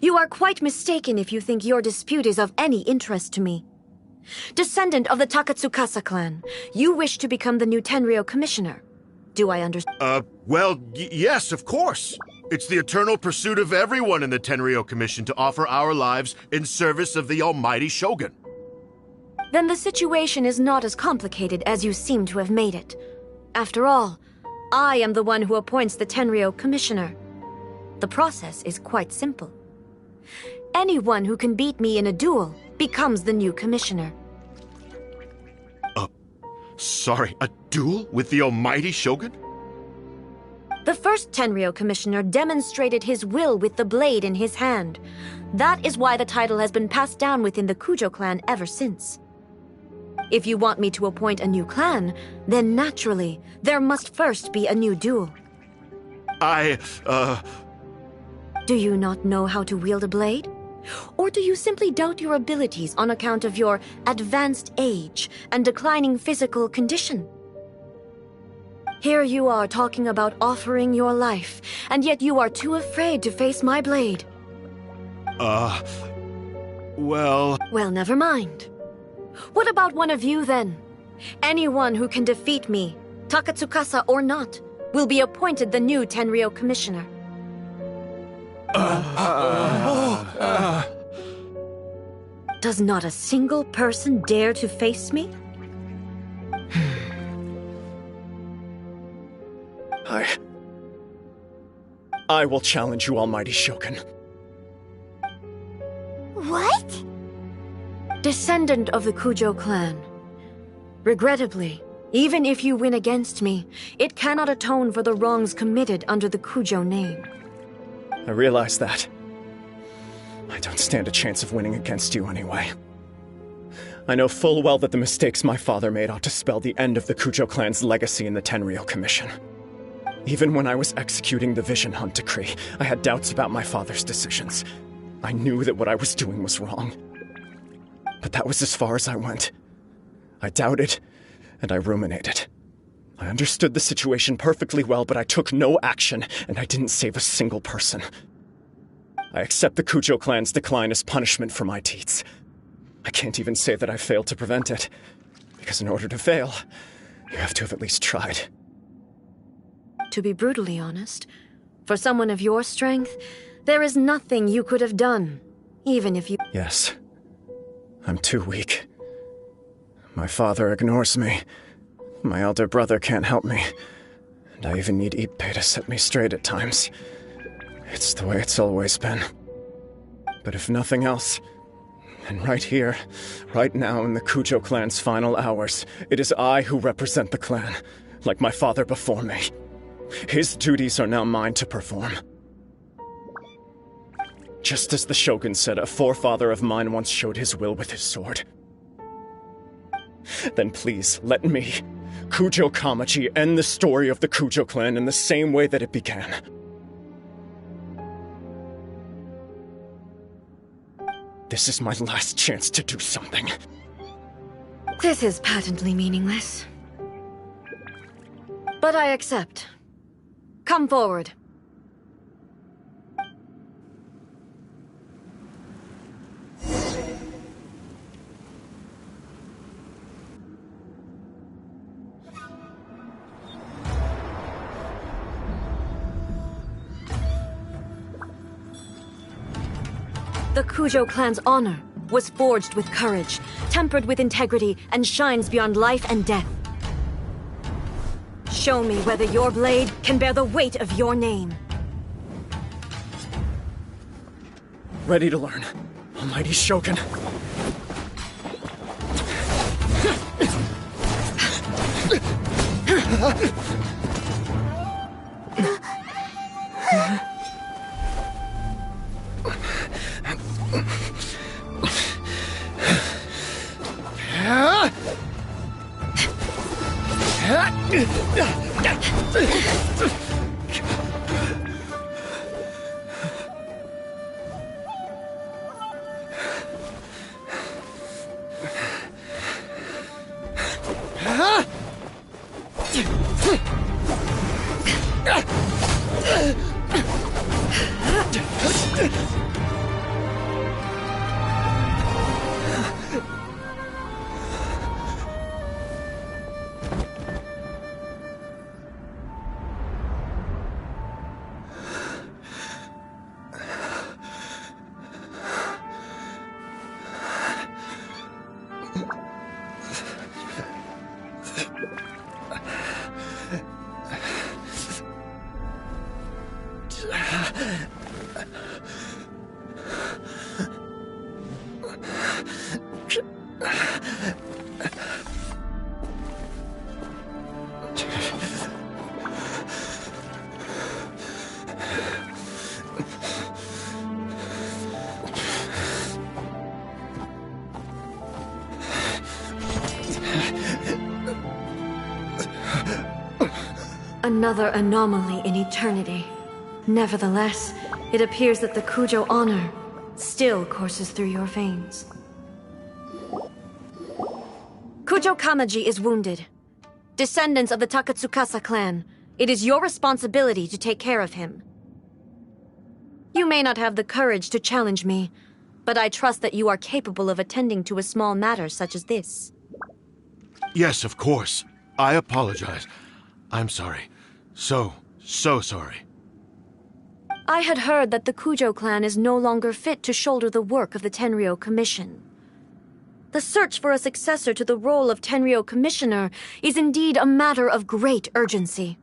You are quite mistaken if you think your dispute is of any interest to me. Descendant of the Takatsukasa clan, you wish to become the new Tenryou commissioner. Do I understand? Well, yes, of course. It's the eternal pursuit of everyone in the Tenryou Commission to offer our lives in service of the almighty Shogun. Then the situation is not as complicated as you seem to have made it. After all, I am the one who appoints the Tenryou commissioner. The process is quite simple. Anyone who can beat me in a duel becomes the new commissioner. Sorry, a duel with the almighty Shogun? The first Tenryou commissioner demonstrated his will with the blade in his hand. That is why the title has been passed down within the Cujo clan ever since. If you want me to appoint a new clan, then naturally, there must first be a new duel. Do you not know how to wield a blade? Or do you simply doubt your abilities on account of your advanced age and declining physical condition? Here you are talking about offering your life, and yet you are too afraid to face my blade. Well, never mind. What about one of you, then? Anyone who can defeat me, Takatsukasa or not, will be appointed the new Tenryou commissioner. Does not a single person dare to face me? I will challenge you, almighty Shogun. What? Descendant of the Cujo clan. Regrettably, even if you win against me, it cannot atone for the wrongs committed under the Cujo name. I realize that. I don't stand a chance of winning against you anyway. I know full well that the mistakes my father made ought to spell the end of the Cujo clan's legacy in the Tenryou Commission. Even when I was executing the Vision Hunt decree, I had doubts about my father's decisions. I knew that what I was doing was wrong. But that was as far as I went. I doubted, and I ruminated. I understood the situation perfectly well, but I took no action, and I didn't save a single person. I accept the Cujo clan's decline as punishment for my deeds. I can't even say that I failed to prevent it, because in order to fail, you have to have at least tried. To be brutally honest, for someone of your strength, there is nothing you could have done, even if you... Yes. I'm too weak. My father ignores me. My elder brother can't help me. And I even need Ippei to set me straight at times. It's the way it's always been. But if nothing else, then right here, right now in the Cujo clan's final hours, it is I who represent the clan, like my father before me. His duties are now mine to perform. Just as the Shogun said, a forefather of mine once showed his will with his sword. Then please, let me, Cujo Kamaji, end the story of the Cujo clan in the same way that it began. This is my last chance to do something. This is patently meaningless. But I accept. Come forward. The Cujo clan's honor was forged with courage, tempered with integrity, and shines beyond life and death. Show me whether your blade can bear the weight of your name. Ready to learn. Almighty Shogun. Another anomaly in eternity. Nevertheless, it appears that the Cujo honor still courses through your veins. Cujo Kamaji is wounded. Descendants of the Takatsukasa clan, it is your responsibility to take care of him. You may not have the courage to challenge me, but I trust that you are capable of attending to a small matter such as this. Yes, of course. I apologize. I'm sorry. So sorry. I had heard that the Cujo clan is no longer fit to shoulder the work of the Tenryou Commission. The search for a successor to the role of Tenryou Commissioner is indeed a matter of great urgency.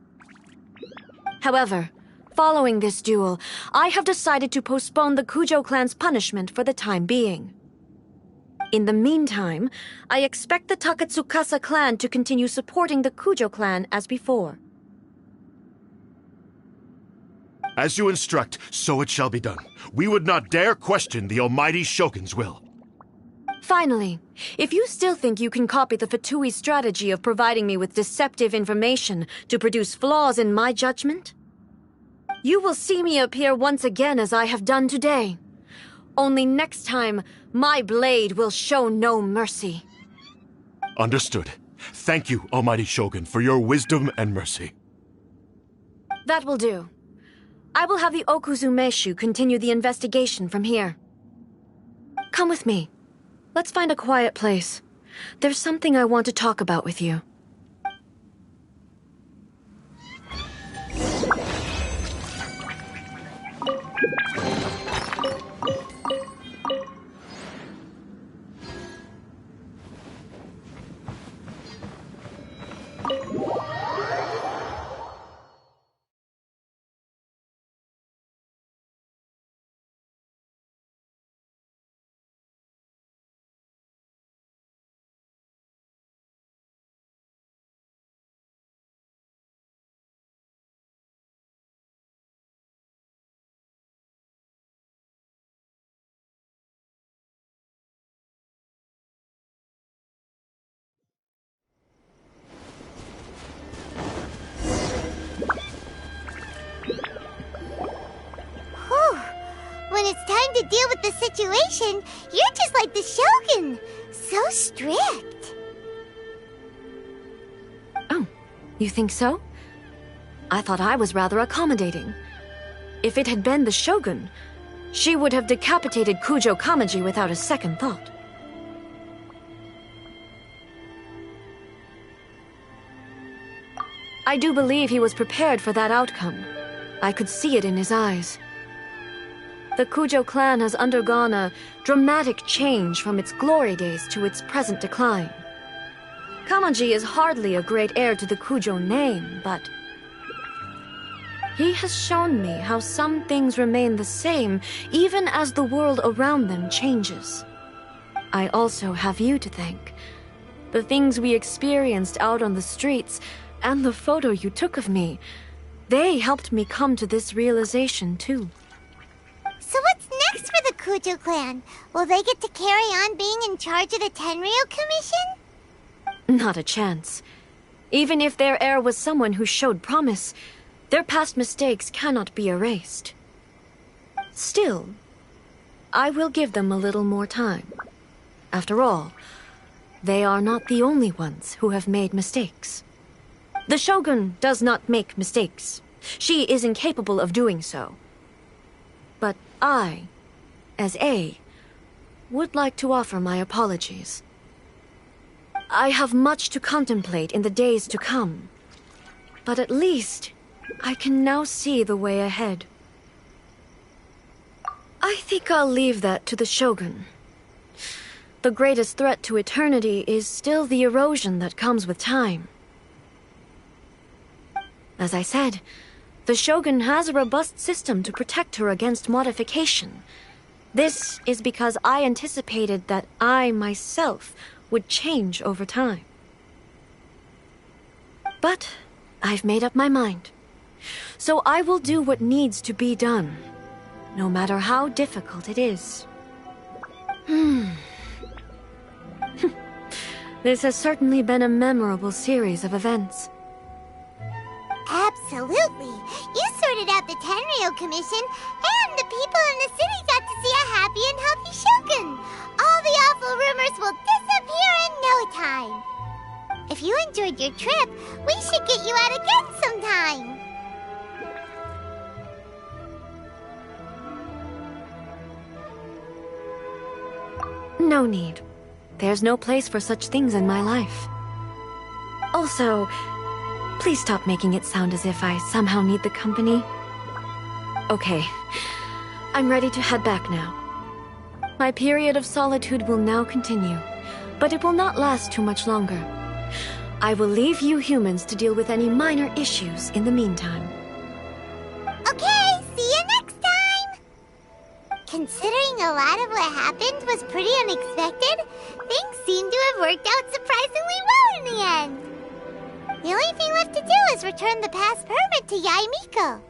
However, following this duel, I have decided to postpone the Cujo clan's punishment for the time being. In the meantime, I expect the Takatsukasa clan to continue supporting the Cujo clan as before. As you instruct, so it shall be done. We would not dare question the Almighty Shogun's will. Finally, if you still think you can copy the Fatui strategy of providing me with deceptive information to produce flaws in my judgment, you will see me appear once again as I have done today. Only next time, my blade will show no mercy. Understood. Thank you, Almighty Shogun, for your wisdom and mercy. That will do. I will have the Okuzumeshu continue the investigation from here. Come with me. Let's find a quiet place. There's something I want to talk about with you. When it's time to deal with the situation, you're just like the Shogun. So strict. Oh, you think so? I thought I was rather accommodating. If it had been the Shogun, she would have decapitated Cujo Kamaji without a second thought. I do believe he was prepared for that outcome. I could see it in his eyes. The Cujo clan has undergone a dramatic change from its glory days to its present decline. Kamaji is hardly a great heir to the Cujo name, but he has shown me how some things remain the same even as the world around them changes. I also have you to thank. The things we experienced out on the streets and the photo you took of me, they helped me come to this realization too. So what's next for the Cujo clan? Will they get to carry on being in charge of the Tenryou Commission? Not a chance. Even if their heir was someone who showed promise, their past mistakes cannot be erased. Still, I will give them a little more time. After all, they are not the only ones who have made mistakes. The Shogun does not make mistakes. She is incapable of doing so. But I, as A, would like to offer my apologies. I have much to contemplate in the days to come, but at least I can now see the way ahead. I think I'll leave that to the Shogun. The greatest threat to eternity is still the erosion that comes with time. As I said, the Shogun has a robust system to protect her against modification. This is because I anticipated that I myself would change over time. But I've made up my mind. So I will do what needs to be done, no matter how difficult it is. This has certainly been a memorable series of events. Absolutely. You sorted out the Tenryou Commission, and the people in the city got to see a happy and healthy Shogun. All the awful rumors will disappear in no time. If you enjoyed your trip, we should get you out again sometime. No need. There's no place for such things in my life. Also, please stop making it sound as if I somehow need the company. Okay, I'm ready to head back now. My period of solitude will now continue, but it will not last too much longer. I will leave you humans to deal with any minor issues in the meantime. Okay, see you next time! Considering a lot of what happened was pretty unexpected, things seem to have worked out surprisingly well in the end. The only thing left to do is return the past permit to Yae Miko.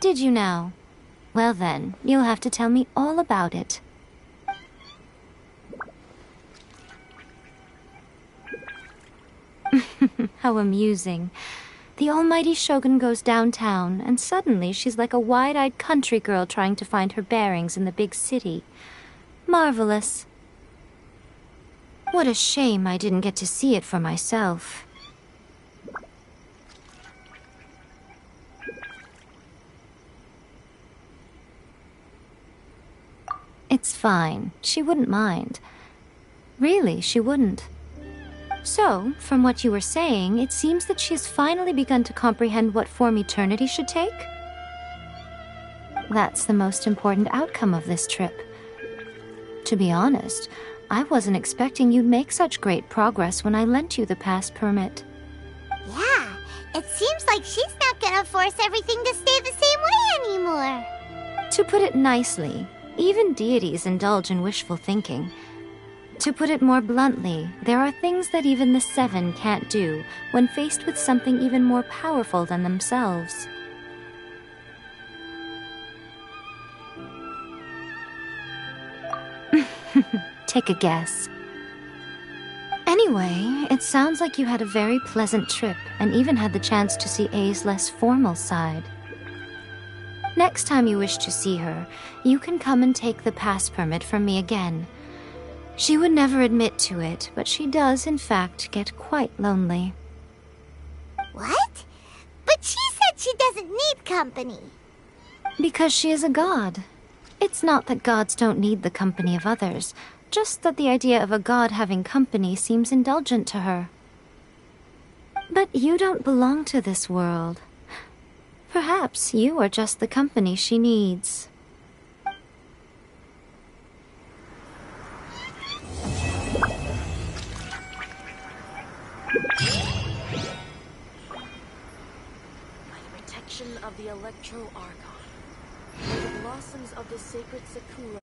Did you now? Well then, you'll have to tell me all about it. How amusing. The almighty Shogun goes downtown, and suddenly she's like a wide-eyed country girl trying to find her bearings in the big city. Marvelous. What a shame I didn't get to see it for myself. It's fine. She wouldn't mind. Really, she wouldn't. So, from what you were saying, it seems that she has finally begun to comprehend what form eternity should take? That's the most important outcome of this trip. To be honest, I wasn't expecting you'd make such great progress when I lent you the pass permit. Yeah, It seems like she's not gonna force everything to stay the same way anymore. To put it nicely, even deities indulge in wishful thinking. To put it more bluntly, there are things that even the Seven can't do when faced with something even more powerful than themselves. Take a guess. Anyway, it sounds like you had a very pleasant trip and even had the chance to see A's less formal side. Next time you wish to see her, you can come and take the pass permit from me again. She would never admit to it, but she does, in fact, get quite lonely. What? But she said she doesn't need company. Because she is a god. It's not that gods don't need the company of others, just that the idea of a god having company seems indulgent to her. But you don't belong to this world. Perhaps you are just the company she needs. By the protection of the Electro Archon, may the blossoms of the sacred Sakura